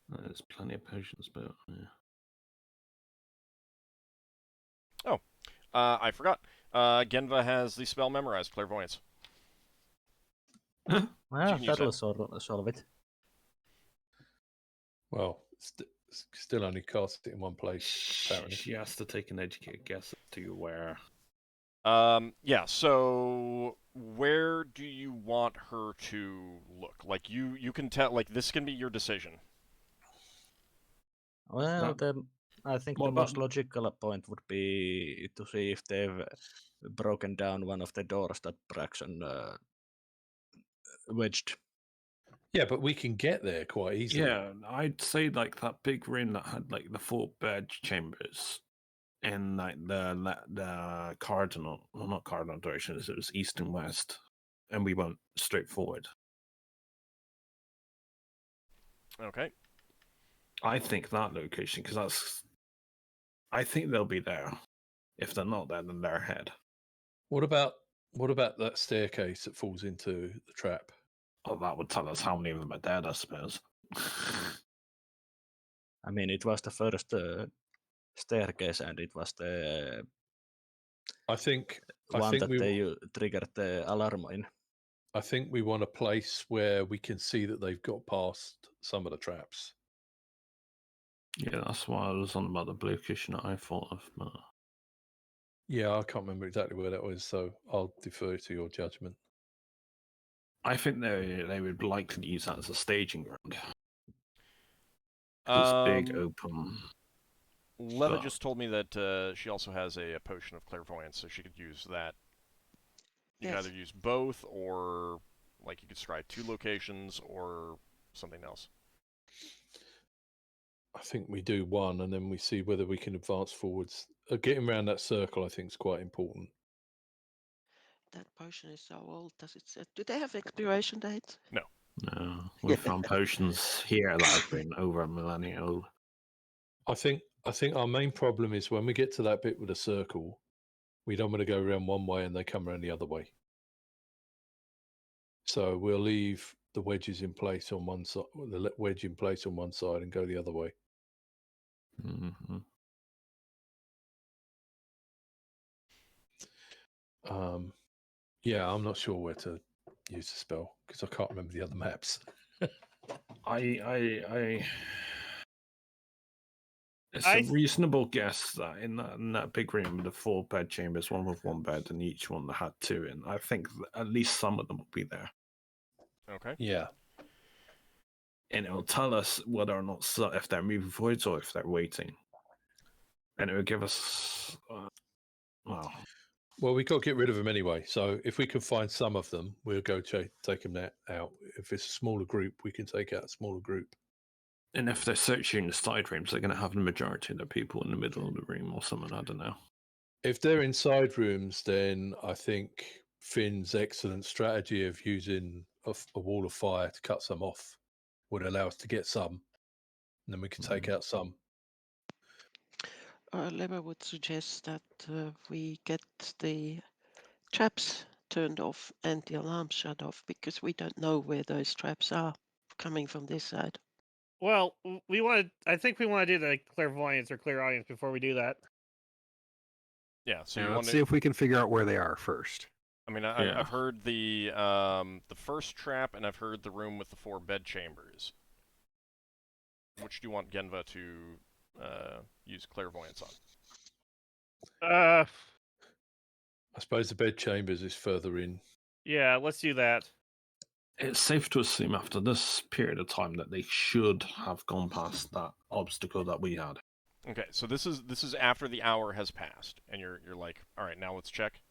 There's plenty of potions, but yeah. I forgot. Genva has the spell memorized, Clairvoyance. Well, can use that'll it. solve it. Well, still only cast it in one place, apparently. She has to take an educated guess as to where. Yeah, so where do you want her to look? Like, you can tell, like, this can be your decision. Well, That- then I think What the most about- logical point would be to see if they've broken down one of the doors that Braxon wedged. Yeah, but we can get there quite easily. Yeah, I'd say like that big room that had like the 4 bed chambers in like the cardinal, well, not cardinal directions. It was east and west, and we went straight forward. Okay. I think that location, because that's. I think they'll be there. If they're not there, then they're ahead. What about that staircase that falls into the trap? Oh, that would tell us how many of them are dead, I suppose. I mean, it was the first staircase, and it was the I think one that we they triggered the alarm in. I think we want a place where we can see that they've got past some of the traps. Yeah, that's why I was on about the blue cushion that I thought of. But... Yeah, I can't remember exactly where that was, so I'll defer to your judgment. I think they would likely use that as a staging ground. It's big, open. Leva but- just told me that she also has a potion of clairvoyance, so she could use that. You could Yes. either use both, or like you could try 2 locations, or something else. I think we do one, and then we see whether we can advance forwards. Getting around that circle, I think, is quite important. That potion is so old. Does it say? Do they have expiration dates? No, we found potions here that have been over a millennia old. I think our main problem is when we get to that bit with a circle, we don't want to go around one way and they come around the other way. So we'll leave the wedges in place on one side, the wedge in place on one side, and go the other way. Mm-hmm. Yeah, I'm not sure where to use the spell because I can't remember the other maps. It's a reasonable guess that in that big room with the 4 bed chambers, one with 1 bed, and each one that had 2 in, I think at least some of them will be there. Okay. Yeah. And it'll tell us whether or not if they're moving forwards or if they're waiting. And it will give us, Well, we've got to get rid of them anyway. So if we can find some of them, we'll go take them out. If it's a smaller group, we can take out a smaller group. and if they're searching the side rooms, they're going to have the majority of the people in the middle of the room or something. I don't know. If they're in side rooms, then I think Finn's excellent strategy of using a wall of fire to cut some off would allow us to get some, and then we can take out some. Leva would suggest that we get the traps turned off and the alarm shut off because we don't know where those traps are coming from this side. Well, I think we want to do the clairvoyance or clairaudience before we do that. Yeah, so Yeah, you want let's see to... if we can figure out where they are first. I mean, I've heard the first trap, and I've heard the room with the 4 bed chambers. Which do you want Genva to use clairvoyance on? I suppose the bed chambers is further in. Yeah, let's do that. It's safe to assume after this period of time that they should have gone past that obstacle that we had. Okay, so this is after the hour has passed, and you're like, all right, now let's check.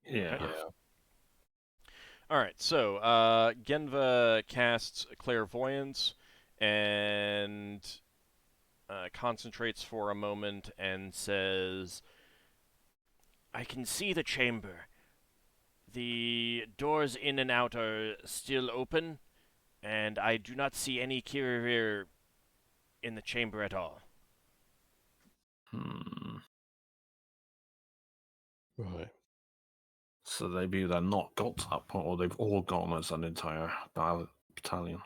Yeah. Okay. All right, so Genva casts clairvoyance and concentrates for a moment and says, "I can see the chamber. The doors in and out are still open, and I do not see any Kirir in the chamber at all. Right. So they've either not got to that point, or they've all gone as an entire battalion.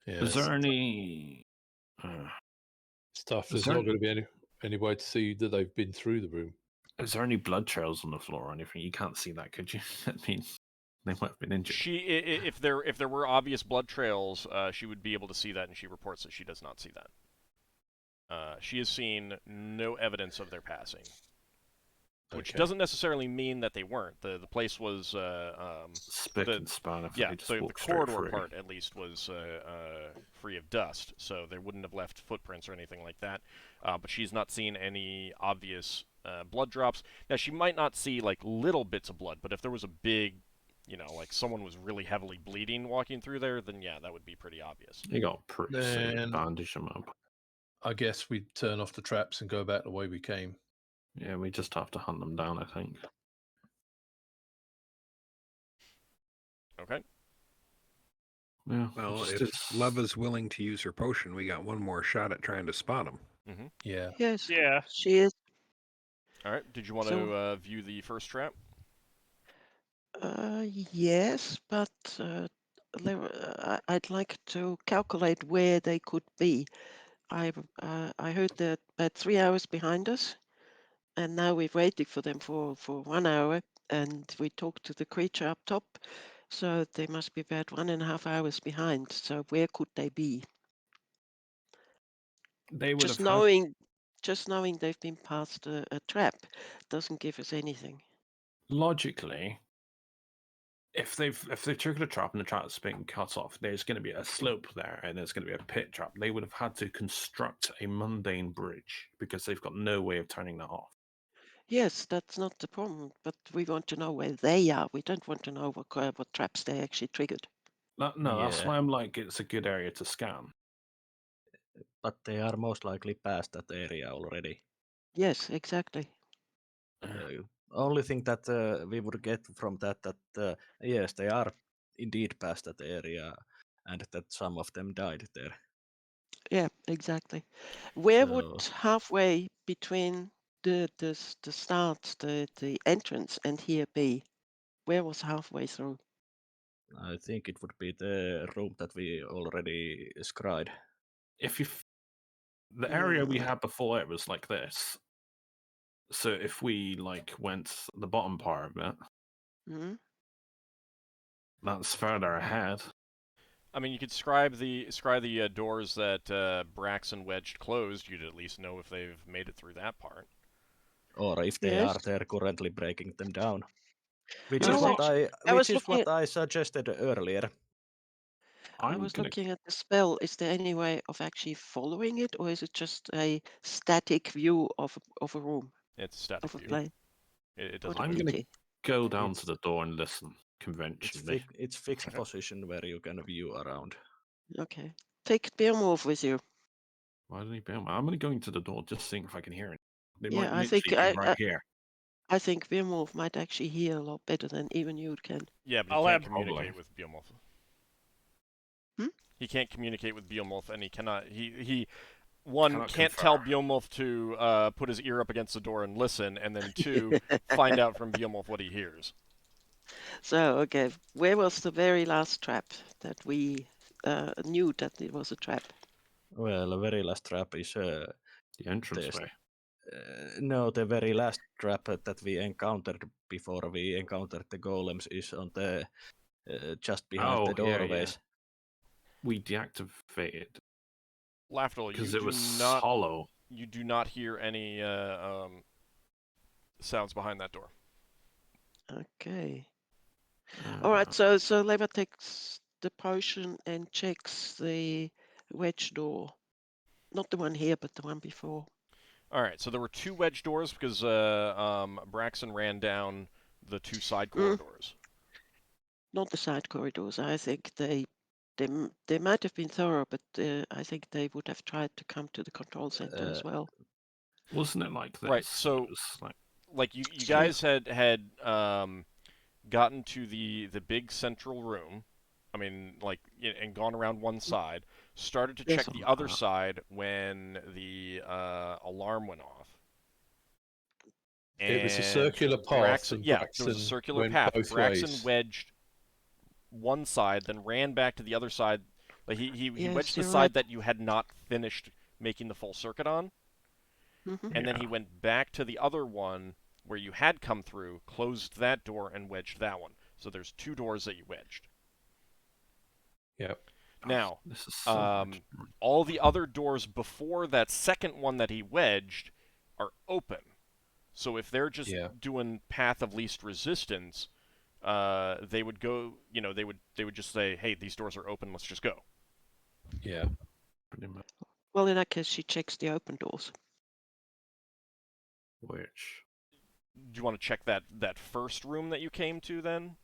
Yeah. Is there any? Stuff. Is There's there- not going to be any way to see that they've been through the room. Is there any blood trails on the floor or anything? You can't see that, could you? I mean, they might have been injured. If there were obvious blood trails, she would be able to see that, and she reports that she does not see that. She has seen no evidence of their passing, which Okay. doesn't necessarily mean that they weren't. The place was Spick the- and span. If yeah, they just so the walked straight corridor through. part at least was free of dust, so they wouldn't have left footprints or anything like that. But she's not seen any obvious blood drops. Now she might not see like little bits of blood, but if there was a big, like someone was really heavily bleeding walking through there, then yeah, that would be pretty obvious. You got pretty Then- bandage them up. I guess we turn off the traps and go back the way we came. Yeah, we just have to hunt them down, I think. Okay. Yeah. Well, just- if just- Leva's willing to use her potion, we got one more shot at trying to spot him. Yeah. Yes, Yeah. she is. All right. Did you want So- to view the first trap? Yes, but I'd like to calculate where they could be. I heard they're about 3 hours behind us, and now we've waited for them for 1 hour, and we talked to the creature up top, so they must be about 1.5 hours behind. So where could they be? they would Just have knowing they've been past a trap doesn't give us anything. logically, if they've triggered a trap and the trap's been cut off, there's going to be a slope there and there's going to be a pit trap. They would have had to construct a mundane bridge because they've got no way of turning that off. Yes, that's not the problem, but we want to know where they are. We don't want to know what traps they actually triggered. No, that's Yeah. why I'm like, it's a good area to scan. But they are most likely past that area already. Yes, exactly. Only thing that we would get from that yes, they are indeed past that area, and that some of them died there. Yeah, exactly. Where So- would halfway between the start, the entrance, and here be? Where was halfway through? I think it would be the room that we already scried. The area we Mm. had before, it was like this. So if we like went the bottom part of it, Hmm? that's further ahead. I mean, you could scribe the doors that Braxon wedged closed. You'd at least know if they've made it through that part. Or if they Yes. are there currently breaking them down. Which I is was what looking I suggested earlier. I I'm was gonna looking at the spell. Is there any way of actually following it, or is it just a static view of a room, It's a static of a view. plane? It What doesn't a I'm move. gonna pity. go down It's- to the door and listen conventionally. It's fixed Okay. position where you can view around. Okay. Take Beowulf with you. Why didn't he be? I'm gonna go into the door just seeing if I can hear it. They Yeah, might I think literally be right here. I think Beowulf might actually hear a lot better than even you can. Yeah, but I'll he can't have- communicate Probably. with Beowulf. Hmm? He can't communicate with Beowulf, and he cannot. He one Cannot can't tell confer. Beowulf to put his ear up against the door and listen, and then two find out from Beowulf what he hears. So, okay, where was the very last trap that we knew that it was a trap? Well, the very last trap is The entranceway. no, the very last trap that we encountered before we encountered the golems is on the just behind the Oh, yeah, yeah. doorways. We deactivated Lafdul, because you it do was not hollow. you do not hear any sounds behind that door. Okay. All right, so Leva takes the potion and checks the wedge door. Not the one here, but the one before. All right, so there were two wedge doors because Braxon ran down the two side Mm. corridors. Not the side corridors. I think they might have been thorough, but I think they would have tried to come to the control center as well. Wasn't it like this? Right, so- It was like Like you Yeah. guys had gotten to the big central room, I mean, like, and gone around one side, started to Yes. check the other side when the alarm went off. It was a And circular path, and yeah, there was a Braxon circular went path. both Braxon ways. wedged one side, then ran back to the other side. Like he Yes, wedged the you're side right. that you had not finished making the full circuit on, Mhm. and then he went back to the other one where you had come through, closed that door, and wedged that one. So there's 2 doors that you wedged. Yep. Now, This is so much. all the other doors before that second one that he wedged are open. So if they're just Yeah. doing path of least resistance, they would go. They would just say, "Hey, these doors are open. Let's just go." Yeah. Pretty much. Well, in that case, she checks the open doors. Which Do you want to check that first room that you came to then?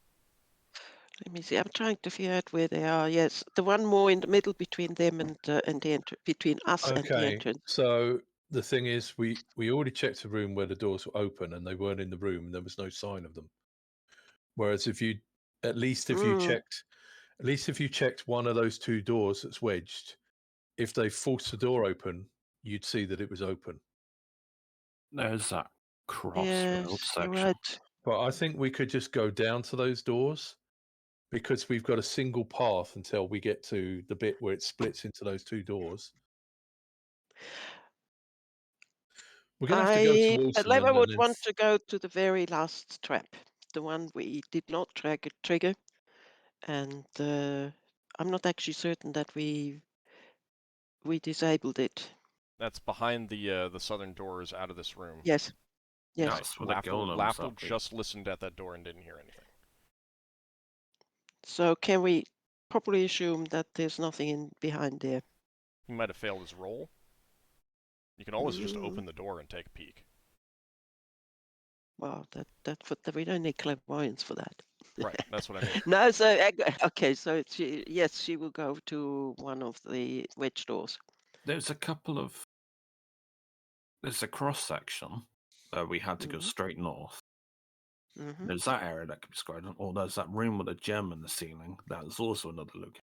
Let me see. I'm trying to figure out where they are. Yes, the one more in the middle between them and the between us and the Okay. entrance. So the thing is, we already checked the room where the doors were open, and they weren't in the room, and there was no sign of them. Whereas if you checked one of those 2 doors that's wedged, if they forced the door open, you'd see that it was open. there's that crossroad Yes, you're section. right. But I think we could just go down to those doors, because we've got a single path until we get to the bit where it splits into those 2 doors. We're going to have to go towards them Leva and would then want to go to the very last trap, the one we did not trigger, and I'm not actually certain that we disabled it. That's behind the southern doors out of this room. Yes, yes. That's where the golems Lafdul are. just listened at that door and didn't hear anything. So can we properly assume that there's nothing in behind there? He might have failed his roll. You can always just Mm. open the door and take a peek. Well, we don't need clairvoyance for that. Right, that's what I mean. No, so okay, so she will go to one of the wedge doors. There's a cross section where we had to go Mhm. straight north. Mhm. There's that area that could be described, or there's that room with a gem in the ceiling. That's also another look.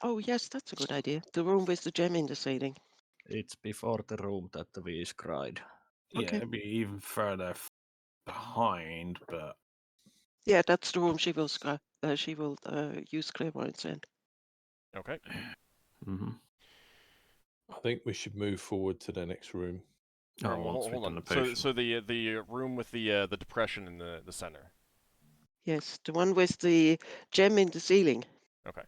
Oh yes, that's a good idea. The room with the gem in the ceiling. It's before the room that we cried. Yeah, Okay. it'd be even further behind, but Yeah, that's the room she will use clairvoyance in. Okay. mm-hmm. I think we should move forward to the next room. All right, well, once we've hold done on. the potion. So the room with the depression in the center. Yes, the one with the gem in the ceiling. Okay.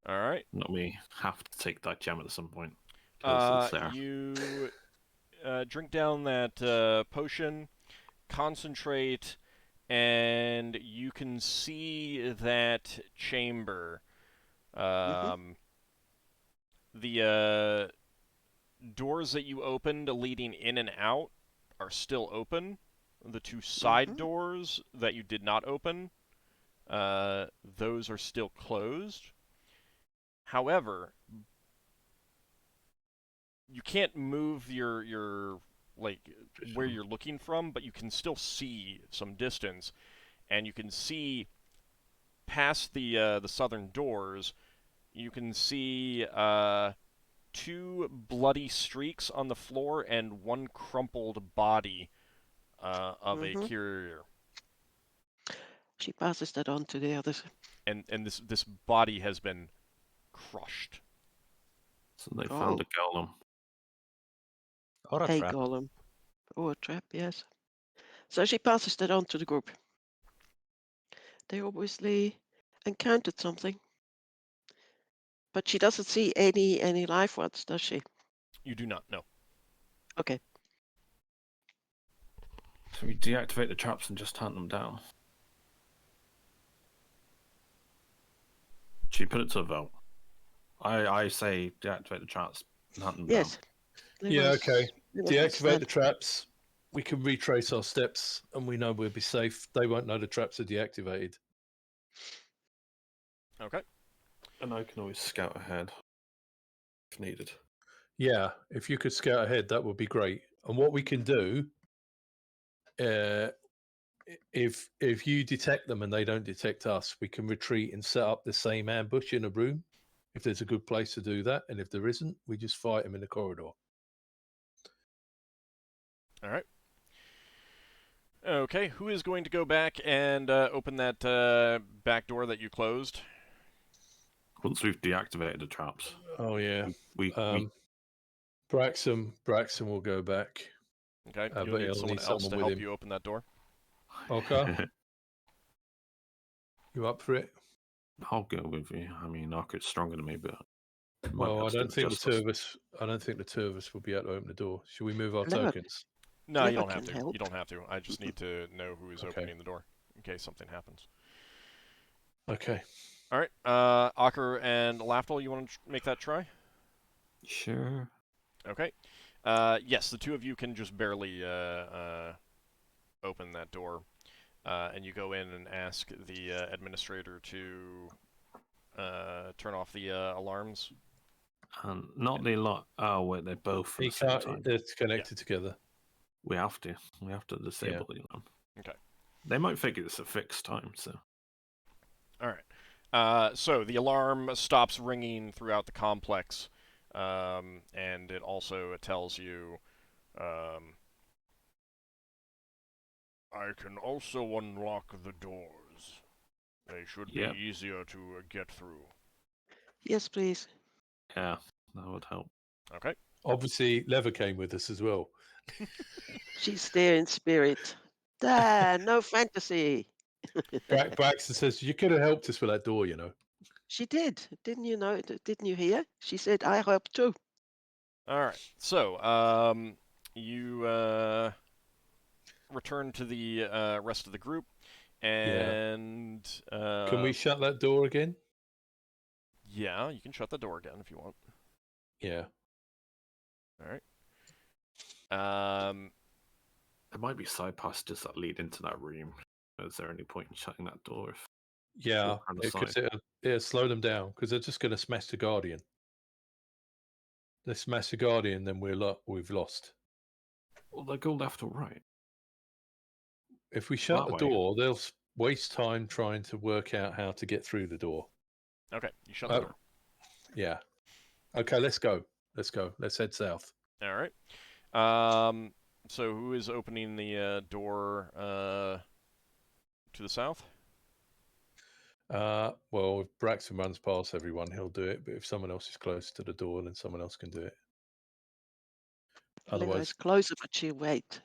All right. Not we have to take that gem at some point. 'Cause it's there. You drink down that potion, concentrate, and you can see that chamber. The doors that you opened leading in and out are still open. The 2 side doors that you did not open, those are still closed. However, you can't move your like where you're looking from, but you can still see some distance, and you can see past the southern doors. You can see 2 bloody streaks on the floor and 1 crumpled body of a courier. She passes that on to the others. And this body has been crushed. So they found a golem. Or a trap. golem. Or a trap, yes. So she passes that on to the group. They obviously encountered something. But she doesn't see any live ones, does she? You do not know. Okay. So we deactivate the traps and just hunt them down. She put it to a vote. I say deactivate the traps and hunt them Yes. Yeah, okay. Deactivate the trap. traps. We can retrace our steps, and we know we'll be safe. They won't know the traps are deactivated. Okay. And I can always scout ahead if needed. Yeah, if you could scout ahead, that would be great. And what we can do if you detect them and they don't detect us, we can retreat and set up the same ambush in a room. If there's a good place to do that, and if there isn't, we just fight them in the corridor. All right. Okay, who is going to go back and open that back door that you closed? Once we've deactivated the traps, Oh yeah. we Braxon will go back. Okay, you'll but need he'll someone need else someone to with help him. you open that door. Ockar, you up for it? I'll go with you. I mean, Ockar's stronger than me, but Well, I don't think the two of us. I don't think the two of us will be able to open the door. Should we move our Clever. tokens? No, you Clever don't have can to. help. You don't have to. I just need to know who is Okay. opening the door in case something happens. Okay. All right, Ockar and Lafdul, you want to make that try? Sure. Okay. Yes, the two of you can just barely open that door, and you go in and ask the administrator to turn off the alarms. Not the lot. Oh wait, they're both at He the same can't. time. It's connected together. We have to. We have to disable the alarm. Okay. They might figure it's a fixed time, so. All right. So the alarm stops ringing throughout the complex, and it also tells you, I can also unlock the doors. They should be easier to get through. Yes, please. Yeah, that would help. Okay. Obviously, Lever came with us as well. She's there in spirit. There, no fantasy. Braxton says you could have helped us with that door. She did. Didn't you know? Didn't you hear? She said, I help too. All right. So, you return to the rest of the group, and Can we shut that door again? Yeah, you can shut the door again if you want. Yeah. All right. There might be side passages that lead into that room. Is there any point in shutting that door? Yeah, because it'll slow them down because they're just going to smash the Guardian. They smash the Guardian, then we've lost. Well, they go left or right. If we shut That the way. door, they'll waste time trying to work out how to get through the door. Okay, you shut the door. Yeah. Okay, let's go. Let's go. Let's head south. All right. So who is opening the door to the south? Well, if Braxon runs past everyone, he'll do it. But if someone else is close to the door, then someone else can do it. Lever Otherwise, is closer, but she'll wait.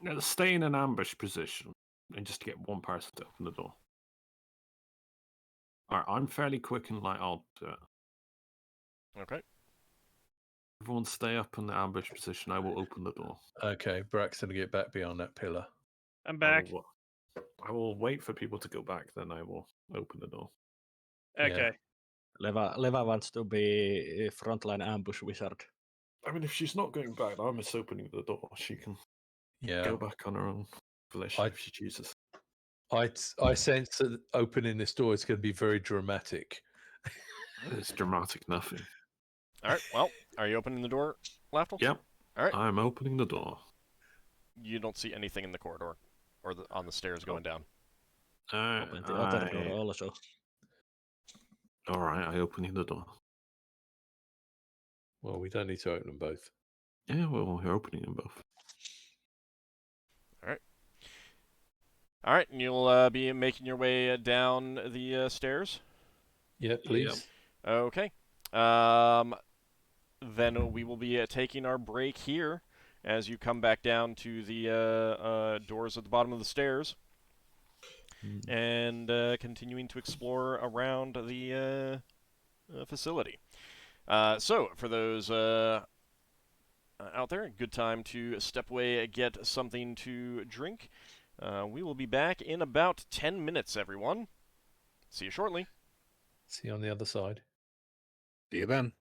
No, stay in an ambush position and just get one person to open the door. Alright, I'm fairly quick and light. I'll do it. Okay. Everyone stay up in the ambush position. I will open the door. okay, Braxton will get back beyond that pillar. I'm back. I will wait for people to go back, then I will open the door. Okay. Leva wants to be a frontline ambush wizard. I mean, if she's not going back, I'm just opening the door. She can go back on her own volition if she chooses. I sense that opening this door is going to be very dramatic. It's dramatic nothing. All right. Well, are you opening the door, Lafdul? Yep. All right. I'm opening the door. You don't see anything in the corridor or on the stairs going down. Open the other door also. All right, I open the door. Well, we don't need to open them both. Yeah, well, we're opening them both. All right. All right, and you'll be making your way down the stairs? Yeah, please. Yep. Okay. Then we will be taking our break here as you come back down to the doors at the bottom of the stairs and continuing to explore around the facility. So, for those out there, good time to step away, get something to drink. We will be back in about 10 minutes, everyone. See you shortly. See you on the other side. See you then.